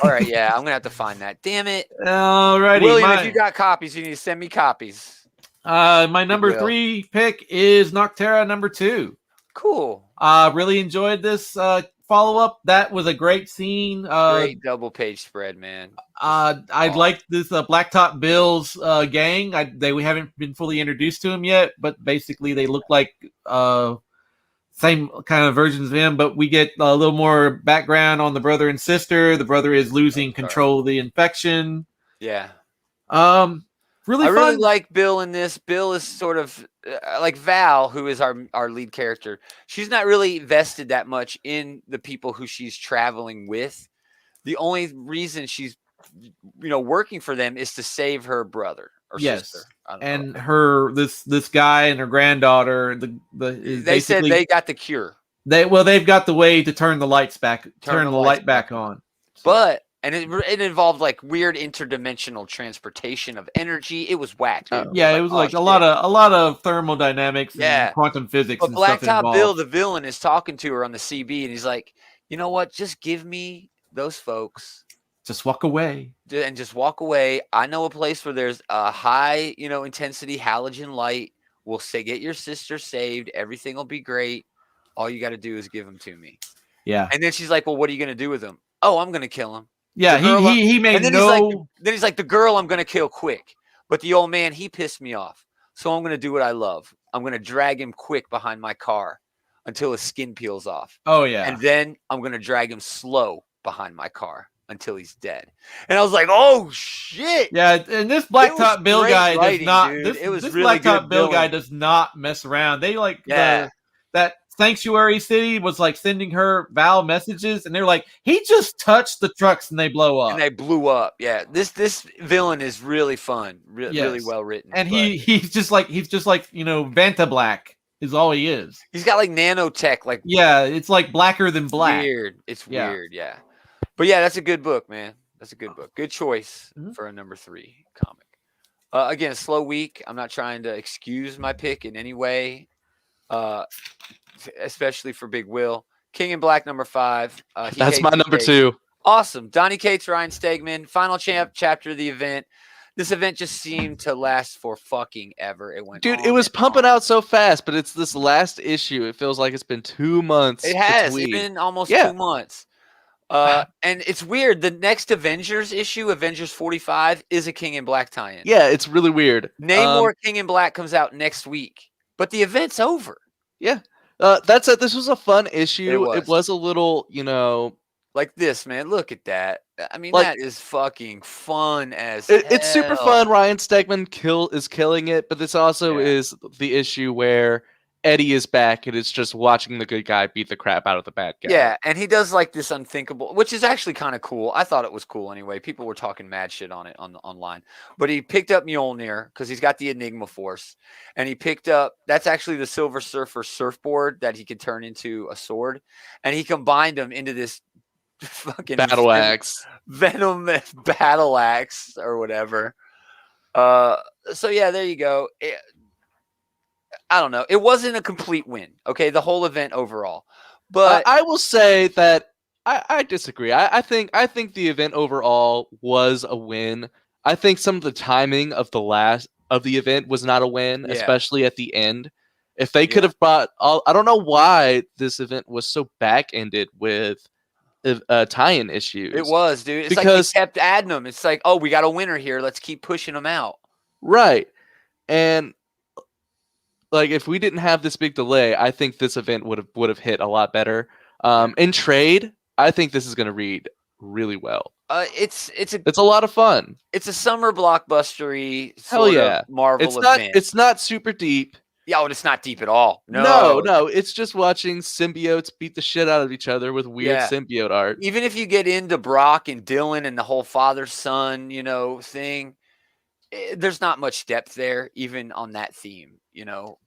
C: All right, yeah, I'm gonna have to find that. Damn it.
B: Alrighty,
C: William, if you got copies, you need to send me copies.
B: My number 3 pick is Noctera number 2.
C: Cool.
B: Really enjoyed this follow-up. That was a great scene.
C: Great double page spread, man.
B: I like this Blacktop Bill's gang. We haven't been fully introduced to him yet, but basically they look like same kind of versions of him, but we get a little more background on the brother and sister. The brother is losing control of the infection.
C: Yeah.
B: Really
C: I
B: fun.
C: really like Bill in this. Bill is sort of like Val, who is our lead character. She's not really vested that much in the people who she's traveling with. The only reason she's working for them is to save her brother or sister.
B: And this guy and her granddaughter.
C: They said they got the cure.
B: They've got the way to turn the lights back, turn the light back on.
C: So. But it involved like weird interdimensional transportation of energy. It was whack.
B: It was like a lot of thermodynamics and quantum physics.
C: But Blacktop Bill, the villain, is talking to her on the CB, and he's like, "You know what? Just give me those folks.
B: Just walk away.
C: And just walk away. I know a place where there's a high, intensity halogen light. We'll get your sister saved. Everything will be great. All you got to do is give them to me."
B: Yeah.
C: And then she's like, "Well, what are you going to do with him?" "Oh, I'm going to kill him."
B: Yeah, he made
C: then he's like, the girl I'm going to kill quick. But the old man, he pissed me off. So I'm going to do what I love. I'm going to drag him quick behind my car until his skin peels off.
B: Oh, yeah.
C: And then I'm going to drag him slow behind my car until he's dead. And I was like, oh, shit.
B: Yeah, and this Blacktop Bill guy does not.
C: Dude.
B: This Blacktop Bill guy does not mess around. They that Sanctuary City was like sending her Val messages, and they're like, he just touched the trucks and they blow up.
C: And they blew up. Yeah, this villain is really fun, really well written.
B: And he's just like Vanta Black is all he is.
C: He's got like nanotech, like
B: it's like blacker than black.
C: Weird. It's weird, yeah. But yeah, that's a good book, man. That's a good book. Good choice for a number 3 comic. Again, a slow week. I'm not trying to excuse my pick in any way, especially for Big Will. King in Black, number 5.
A: That's my number 2.
C: Awesome. Donnie Cates, Ryan Stegman, final chapter of the event. This event just seemed to last for fucking ever. It went,
A: dude. It was pumping out so fast, but it's this last issue. It feels like it's been 2 months.
C: It has. It's been almost 2 months. And it's weird. The next Avengers issue, Avengers 45, is a King in Black tie-in.
A: Yeah, it's really weird.
C: Namor King in Black comes out next week, but the event's over.
A: Yeah. That's it. This was a fun issue. It was a little,
C: like this, man. Look at that. I mean, that is fucking fun as
A: it's super fun. Ryan Stegman is killing it, but this also is the issue where Eddie is back and it's just watching the good guy beat the crap out of the bad guy.
C: Yeah, and he does like this unthinkable, which is actually kind of cool. I thought it was cool anyway. People were talking mad shit on it online. But he picked up Mjolnir because he's got the Enigma Force. And he picked up, that's actually the Silver Surfer surfboard that he could turn into a sword. And he combined them into this fucking
A: battle axe.
C: Venom battle axe or whatever. So yeah, there you go. I don't know. It wasn't a complete win. Okay, the whole event overall, but
A: I will say that I disagree. I think the event overall was a win. I think some of the timing of the event was not a win, especially at the end. If they could have brought, I don't know why this event was so back-ended with tie-in issues.
C: It was, dude. It's because like they kept adding them. It's like, oh, we got a winner here. Let's keep pushing them out.
A: Right, and. Like if we didn't have this big delay, I think this event would have hit a lot better. In trade, I think this is going to read really well.
C: It's
A: a lot of fun.
C: It's a summer blockbustery sort of Marvel event.
A: It's not super deep.
C: Yeah, and it's not deep at all.
A: No. It's just watching symbiotes beat the shit out of each other with weird symbiote art.
C: Even if you get into Brock and Dylan and the whole father-son, thing, there's not much depth there, even on that theme.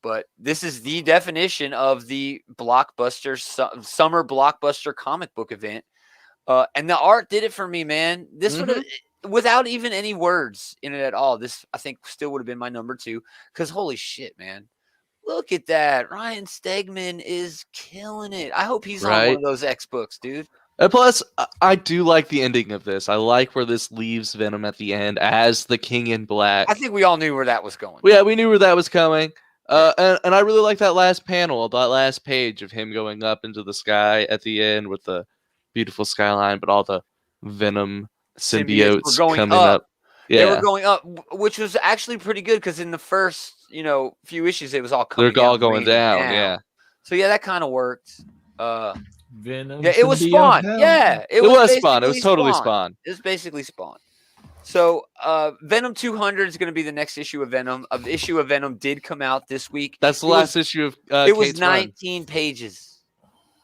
C: But this is the definition of the blockbuster summer blockbuster comic book event. And the art did it for me, man. This would have, without even any words in it at all, this I think still would have been my number 2. Because holy shit, man. Look at that. Ryan Stegman is killing it. I hope he's on one of those X books, dude.
A: And plus, I do like the ending of this. I like where this leaves Venom at the end as the King in Black.
C: I think we all knew where that was going.
A: Yeah, we knew where that was coming. And I really like that last panel, that last page of him going up into the sky at the end with the beautiful skyline, but all the Venom symbiotes coming up.
C: Yeah. They were going up, which was actually pretty good because in the first, few issues, it was all coming down.
A: They're all going down, yeah.
C: So, yeah, that kind of worked.
B: Venom.
C: Yeah, it was Spawn. Yeah,
A: it was Spawn. It was totally Spawn.
C: It was basically Spawn. So, Venom 200 is going to be the next issue of Venom. An issue of Venom did come out this week.
A: That's the last issue of
C: it was 19 pages,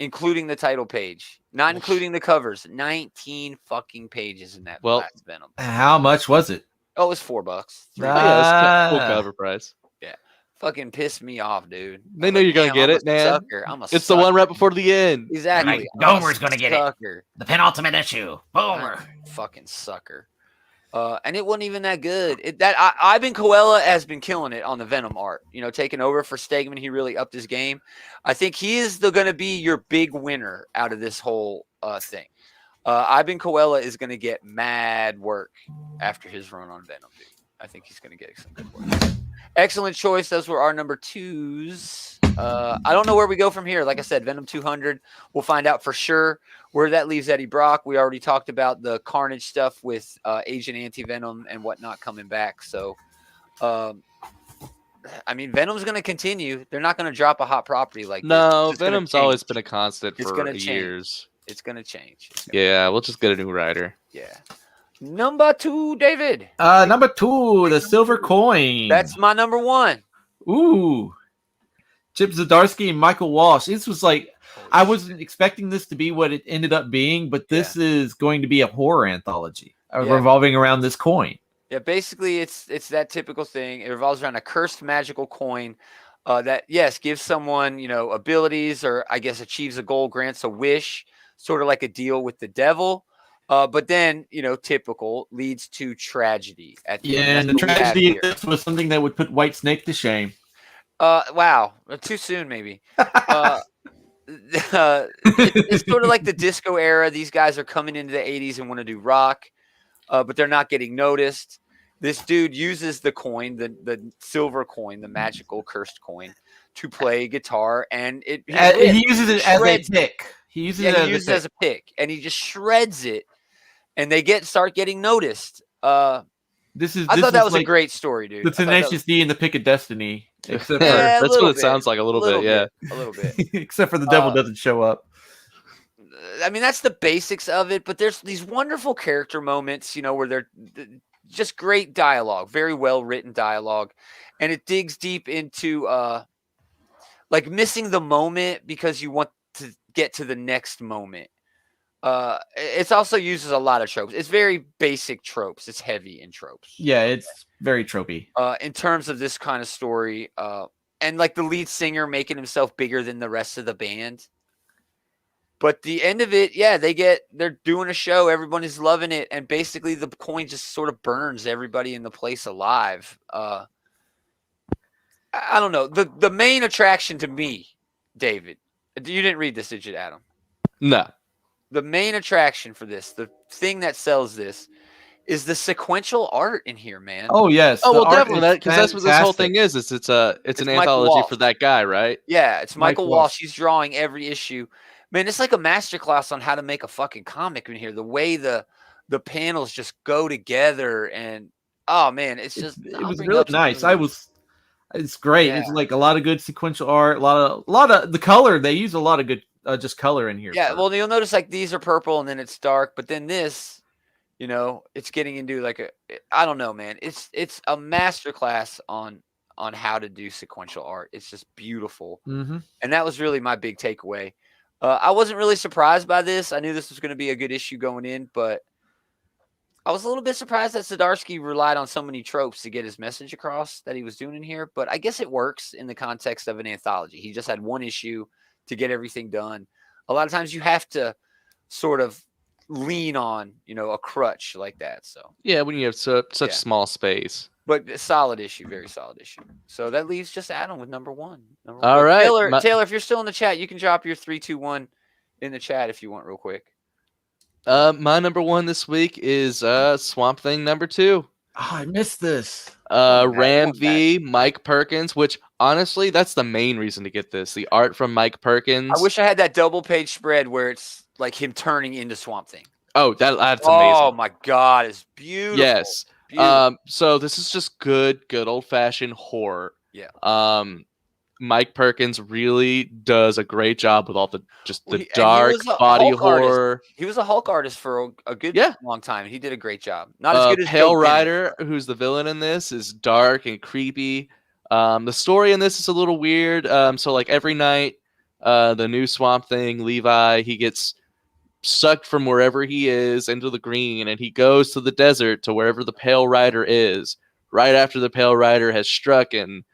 C: including the title page, not including the covers. 19 fucking pages in that last Venom.
B: How much was it?
C: Oh, it was $4.
A: Full cover price.
C: Yeah. Fucking pissed me off, dude.
A: They know you're going to get it, man.
C: Sucker.
A: It's the one right before the end.
C: Exactly.
G: Gomer's going to get it. The penultimate issue. Boomer.
C: Fucking sucker. And it wasn't even that good. Ivan Coella has been killing it on the Venom art. Taking over for Stegman, he really upped his game. I think he is going to be your big winner out of this whole thing. Ivan Coella is going to get mad work after his run on Venom, dude. I think he's going to get some good work. Excellent choice. Those were our number 2s. I don't know where we go from here. Like I said, Venom 200. We'll find out for sure where that leaves Eddie Brock. We already talked about the Carnage stuff with Agent Anti-Venom and whatnot coming back. So, Venom's going to continue. They're not going to drop a hot property like this.
A: No, Venom's always been a constant for years.
C: It's going to change.
A: We'll just get a new writer.
C: Yeah. Number 2, David.
B: Number 2, the silver coin.
C: That's my number 1.
B: Ooh. Chip Zdarsky and Michael Walsh. This was like, I wasn't expecting this to be what it ended up being, but this is going to be a horror anthology revolving around this coin.
C: Yeah, basically it's that typical thing. It revolves around a cursed magical coin that, yes, gives someone, abilities or I guess achieves a goal, grants a wish, sort of like a deal with the devil. But then, typical leads to tragedy at the end.
B: And the tragedy was something that would put White Snake to shame.
C: Wow, too soon maybe. It's sort of like the disco era. These guys are coming into the 80s and want to do rock, but they're not getting noticed. This dude uses the coin, the silver coin, the magical cursed coin, to play guitar, and he
B: uses it as a pick. He uses it
C: as a pick, and he just shreds it, and they start getting noticed. I thought that was a great story, dude.
B: The Tenacious D and the Pick of Destiny. Except
A: that's what it sounds like a little bit, yeah.
C: A little bit.
B: Except for the devil doesn't show up.
C: I mean, that's the basics of it, but there's these wonderful character moments, where they're just great dialogue, very well written dialogue, and it digs deep into like missing the moment because you want to get to the next moment. It's also uses a lot of tropes. It's very basic tropes. It's heavy in tropes.
B: Yeah, it's very tropey.
C: In terms of this kind of story, and like the lead singer making himself bigger than the rest of the band. But the end of it, yeah, they're doing a show. Everyone is loving it, and basically the coin just sort of burns everybody in the place alive. I don't know. The main attraction to me, David, you didn't read this, did you, Adam?
A: No.
C: The main attraction for this, the thing that sells this, is the sequential art in here, man.
B: Oh yes.
A: Oh well, definitely, because that's what this whole thing is. It's an anthology for that guy, right?
C: Yeah, it's Michael Walsh. He's drawing every issue. Man, it's like a masterclass on how to make a fucking comic in here. The way the panels just go together, and oh man, it
B: was really nice. It's great. Yeah. It's like a lot of good sequential art, a lot of the color. They use a lot of good just color in here.
C: Yeah, well, you'll notice like these are purple and then it's dark, but then this, it's getting into like I don't know, man. It's a masterclass on how to do sequential art. It's just beautiful, and that was really my big takeaway. I wasn't really surprised by this. I knew this was going to be a good issue going in, but I was a little bit surprised that Zdarsky relied on so many tropes to get his message across that he was doing in here. But I guess it works in the context of an anthology. He just had one issue to get everything done. A lot of times you have to sort of lean on, a crutch like that. So
A: yeah, when you have such small space.
C: But a solid issue, very solid issue. So that leaves just Adam with number one.
A: All right.
C: Taylor, if you're still in the chat, you can drop your 3, 2, 1 in the chat if you want real quick.
A: My number one this week is Swamp Thing number 2.
B: Oh, I missed this.
A: Ram V, Mike Perkins, which honestly, that's the main reason to get this. The art from Mike Perkins.
C: I wish I had that double page spread where it's like him turning into Swamp Thing.
A: Oh, that's amazing.
C: Oh my God, it's beautiful.
A: Yes.
C: Beautiful.
A: So this is just good old fashioned horror.
C: Yeah.
A: Mike Perkins really does a great job with all the dark body horror.
C: He was a Hulk artist for a good long time. He did a great job. Not as good as
A: Pale Rider, who's the villain in this, is dark and creepy. The story in this is a little weird. So like every night, the new Swamp Thing, Levi, he gets sucked from wherever he is into the green, and he goes to the desert to wherever the Pale Rider is. Right after the Pale Rider has struck and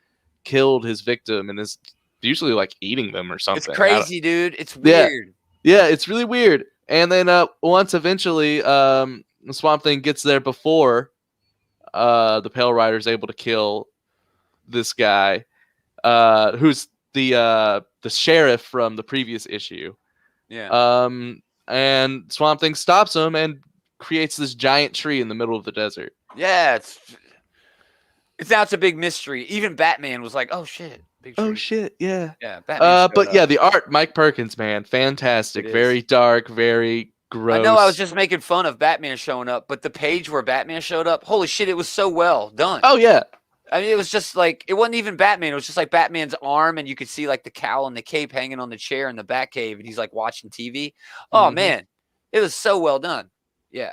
A: killed his victim, and is usually like eating them or something.
C: It's crazy, dude. It's weird.
A: Yeah, it's really weird. And then once eventually the Swamp Thing gets there before the Pale Rider is able to kill this guy, who's the sheriff from the previous issue.
C: Yeah.
A: And Swamp Thing stops him and creates this giant tree in the middle of the desert.
C: Yeah, it's now it's a big mystery. Even Batman was like, "Oh shit, big tree."
A: Oh shit, yeah.
C: Yeah, Batman.
A: But yeah, the art, Mike Perkins, man, fantastic. Very dark, very gross.
C: I know I was just making fun of Batman showing up, but the page where Batman showed up, holy shit, it was so well done.
A: Oh yeah.
C: I mean, it was just like, it wasn't even Batman. It was just like Batman's arm, and you could see like the cowl and the cape hanging on the chair in the Batcave, and he's like watching TV. Oh man, it was so well done. Yeah.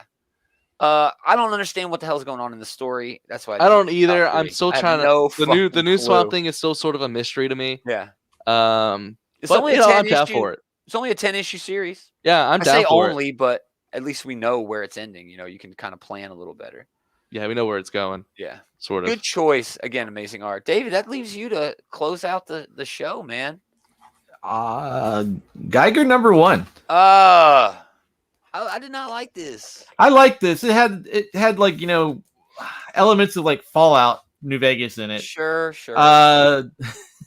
C: I don't understand what the hell's going on in the story. That's why
A: I don't either. I'm still trying to. The new
C: clue.
A: Swamp Thing is still sort of a mystery to me.
C: Yeah.
A: It's only I'm down for it.
C: It's only a 10-issue series.
A: Yeah, I'm down for it.
C: But at least we know where it's ending. You can kind of plan a little better.
A: Yeah, we know where it's going.
C: Yeah,
A: sort of.
C: Good choice. Again, amazing art, David. That leaves you to close out the show, man.
B: Geiger number 1.
C: I did not like this.
B: I like this. It had like elements of like Fallout New Vegas in it.
C: Sure.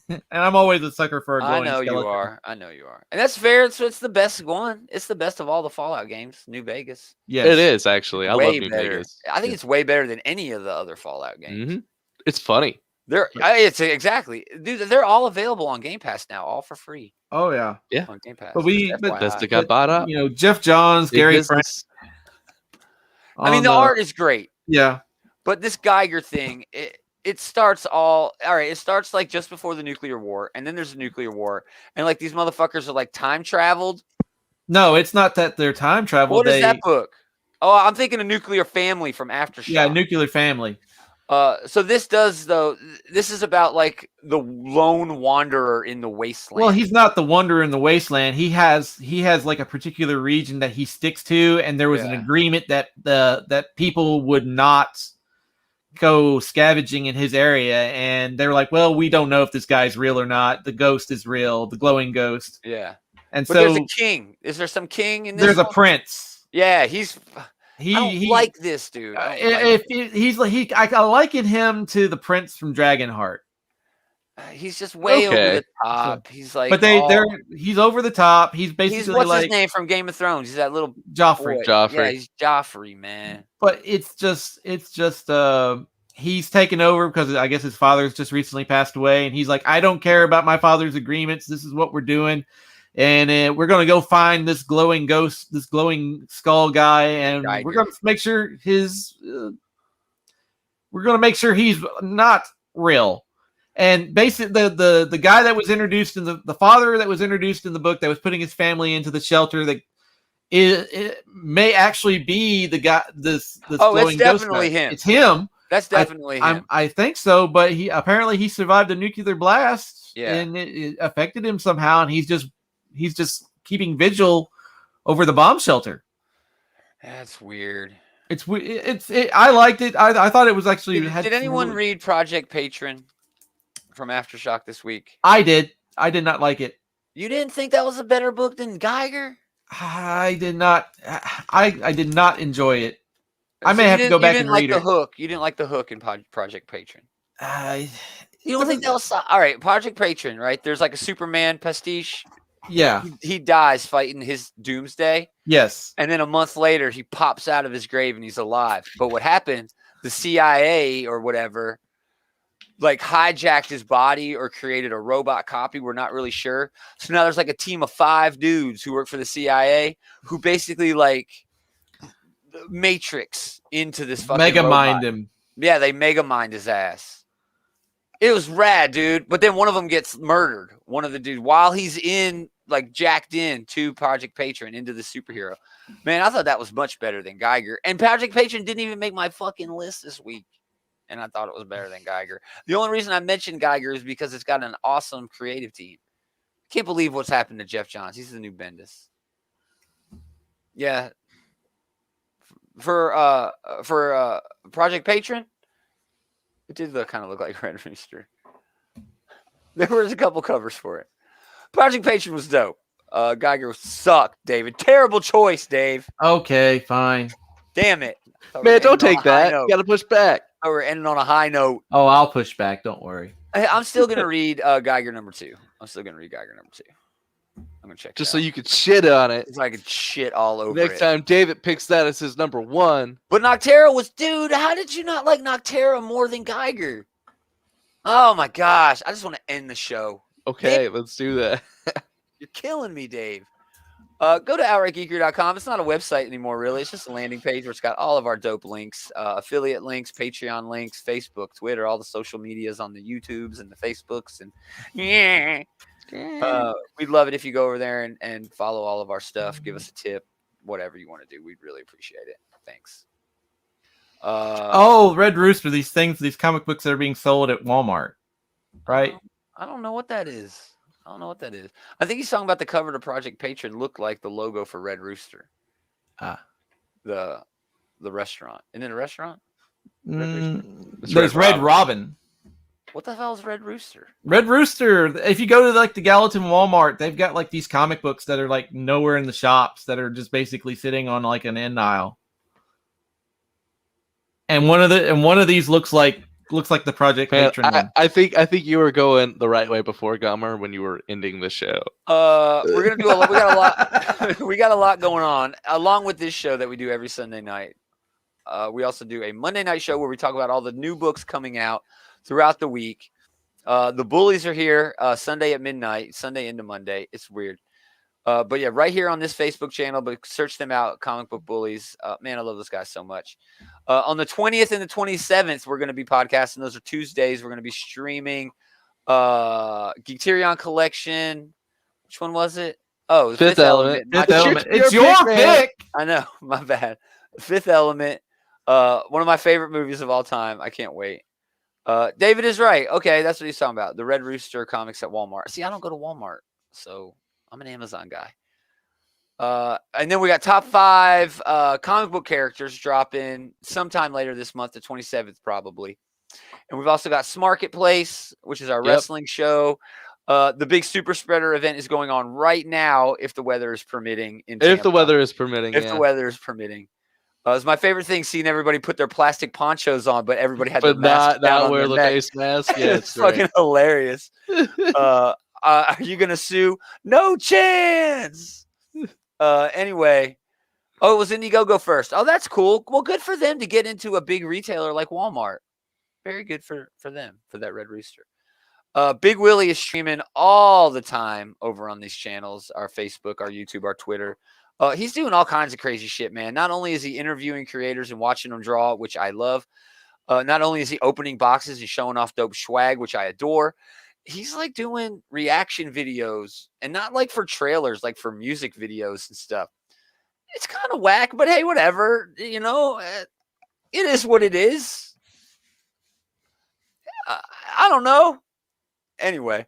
B: And I'm always a sucker for a glowing
C: I know
B: skeleton.
C: you are. I know you are. And that's fair. So it's the best one. It's the best of all the Fallout games, New Vegas.
B: Yes.
A: It is actually. I love New
C: better.
A: Vegas.
C: I think it's way better than any of the other Fallout games.
A: Mm-hmm. It's funny.
C: It's exactly, dude. They're all available on Game Pass now, all for free.
B: Oh yeah.
C: On Game Pass.
B: But
A: Bethesda got bought up.
B: Jeff Johns, Gary Frank.
C: I mean, the art is great.
B: Yeah.
C: But this Geiger thing, it starts all right. It starts like just before the nuclear war, and then there's a nuclear war, and like these motherfuckers are like time traveled.
B: No, it's not that they're time traveled.
C: What is that book? Oh, I'm thinking of Nuclear Family from Aftershock.
B: Yeah, Nuclear Family.
C: So this is about like the lone wanderer in the wasteland.
B: Well, he's not the wanderer in the wasteland. He has like a particular region that he sticks to, and there was an agreement that that people would not go scavenging in his area, and they were like, well, we don't know if this guy's real or not. The ghost is real, the glowing ghost.
C: Yeah.
B: And
C: but
B: so
C: there's a king. Is there some king in this?
B: There's a prince.
C: Yeah, I don't like this dude.
B: I liken him to the prince from Dragonheart.
C: He's just way over the top. He's like,
B: but he's over the top. He's basically
C: what's his name from Game of Thrones? He's that little
B: Joffrey.
C: Yeah, he's Joffrey, man.
B: But it's just he's taken over because I guess his father's just recently passed away, and he's like, I don't care about my father's agreements. This is what we're doing, and we're gonna go find this glowing ghost, this glowing skull guy, and we're gonna make sure he's not real. And basically, the guy that was introduced in the father that was introduced in the book that was putting his family into the shelter, that it may actually be the guy. This
C: it's definitely him.
B: It's him.
C: That's definitely him.
B: I think so. But he survived a nuclear blast,
C: yeah,
B: and it affected him somehow, and he's just keeping vigil over the bomb shelter.
C: That's weird.
B: I liked it. I thought it was actually.
C: Did anyone read Project Patron from Aftershock this week?
B: I did. I did not like it.
C: You didn't think that was a better book than Geiger?
B: I did not. I did not enjoy it. I may have to go back and read it.
C: You didn't like the hook in Project Patron.
B: You
C: don't think that was all right? Project Patron, right? There's like a Superman pastiche.
B: Yeah.
C: He dies fighting his doomsday.
B: Yes.
C: And then a month later, he pops out of his grave and he's alive. But what happened? The CIA or whatever, like hijacked his body or created a robot copy. We're not really sure. So now there's like a team of 5 dudes who work for the CIA who basically like Matrix into this fucking
B: mega
C: robot.
B: mind him.
C: Yeah, they mega mind his ass. It was rad, dude. But then one of them gets murdered. One of the dudes while he's in like jacked in to Project Patron into the superhero. Man, I thought that was much better than Geiger. And Project Patron didn't even make my fucking list this week. And I thought it was better than Geiger. The only reason I mentioned Geiger is because it's got an awesome creative team. Can't believe what's happened to Jeff Johns. He's the new Bendis. Yeah. For Project Patron, it did kind of look like Red Rooster. There was a couple covers for it. Project Patron was dope. Geiger sucked, David. Terrible choice, Dave.
B: Okay, fine.
C: Damn it.
A: Man, don't take that. You got to push back.
C: We're ending on a high note.
B: Oh, I'll push back. Don't worry.
C: I'm still going to read Geiger number 2. I'm still going to read Geiger number 2. I'm going to check
A: just so you could shit on it.
C: So I could shit all over
A: Next time David picks that as his number 1.
C: But Noctera was, dude, how did you not like Noctera more than Geiger? Oh, my gosh. I just want to end the show.
A: Okay,
C: Dave,
A: let's do that.
C: You're killing me, Dave. Go to outrightgeeker.com. It's not a website anymore, really. It's just a landing page where it's got all of our dope links, affiliate links, Patreon links, Facebook, Twitter, all the social medias on the YouTubes and the Facebooks. And we'd love it if you go over there and follow all of our stuff. Give us a tip, whatever you want to do. We'd really appreciate it. Thanks.
B: Red Rooster, these comic books that are being sold at Walmart, right?
C: I don't know what that is. I think he's talking about the cover to Project Patron looked like the logo for Red Rooster. The restaurant. Isn't it a restaurant?
B: There's Red Robin.
C: What the hell is Red Rooster?
B: Red Rooster. If you go to like the Gallatin Walmart, they've got like these comic books that are like nowhere in the shops that are just basically sitting on like an end aisle. And one of these looks like the Project Patron one.
A: I think you were going the right way before Gummer when you were ending the show.
C: We're gonna do we got a lot. We got a lot going on along with this show that we do every Sunday night. We also do a Monday night show where we talk about all the new books coming out throughout the week. The Bullies are here Sunday at midnight, Sunday into Monday. It's weird. But yeah, right here on this Facebook channel, but search them out, Comic Book Bullies. Man, I love those guys so much. On the 20th and the 27th, we're going to be podcasting. Those are Tuesdays. We're going to be streaming Geekterion Collection. Which one was it? Oh, the Fifth Element.
B: Fifth Element. It's your pick.
C: I know. My bad. Fifth Element. One of my favorite movies of all time. I can't wait. David is right. Okay, that's what he's talking about. The Red Rooster comics at Walmart. See, I don't go to Walmart, so I'm an Amazon guy. And then we got top 5 comic book characters dropping sometime later this month, the 27th probably. And we've also got Smarketplace, which is our wrestling show. The big Super Spreader event is going on right now, if the weather is permitting.
A: If the weather is permitting.
C: The weather is permitting. It's my favorite thing seeing everybody put their plastic ponchos on, but everybody had their mask down on
A: wear
C: their
A: the
C: neck.
A: face mask. Yeah,
C: it's fucking hilarious. Are you gonna sue? No chance. Anyway, it was Indiegogo first. Oh, that's cool. Well, good for them to get into a big retailer like Walmart. Very good for them, for that Red Rooster. Big Willie is streaming all the time over on these channels, our Facebook, our YouTube, our Twitter. He's doing all kinds of crazy shit, man. Not only is he interviewing creators and watching them draw, which I love. Not only is he opening boxes and showing off dope swag, which I adore. He's like doing reaction videos, and not like for trailers, like for music videos and stuff. It's kind of whack, but hey, whatever. You know, it is what it is. I don't know. Anyway.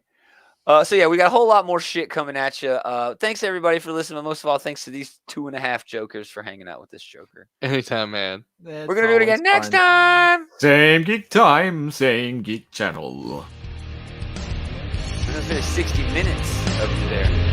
C: So yeah, we got a whole lot more shit coming at you. Thanks everybody for listening. But most of all, thanks to these 2.5 jokers for hanging out with this joker.
A: Anytime, man.
C: We're gonna do it again next time.
B: Same geek time, same geek channel.
C: It's been 60 minutes of you there.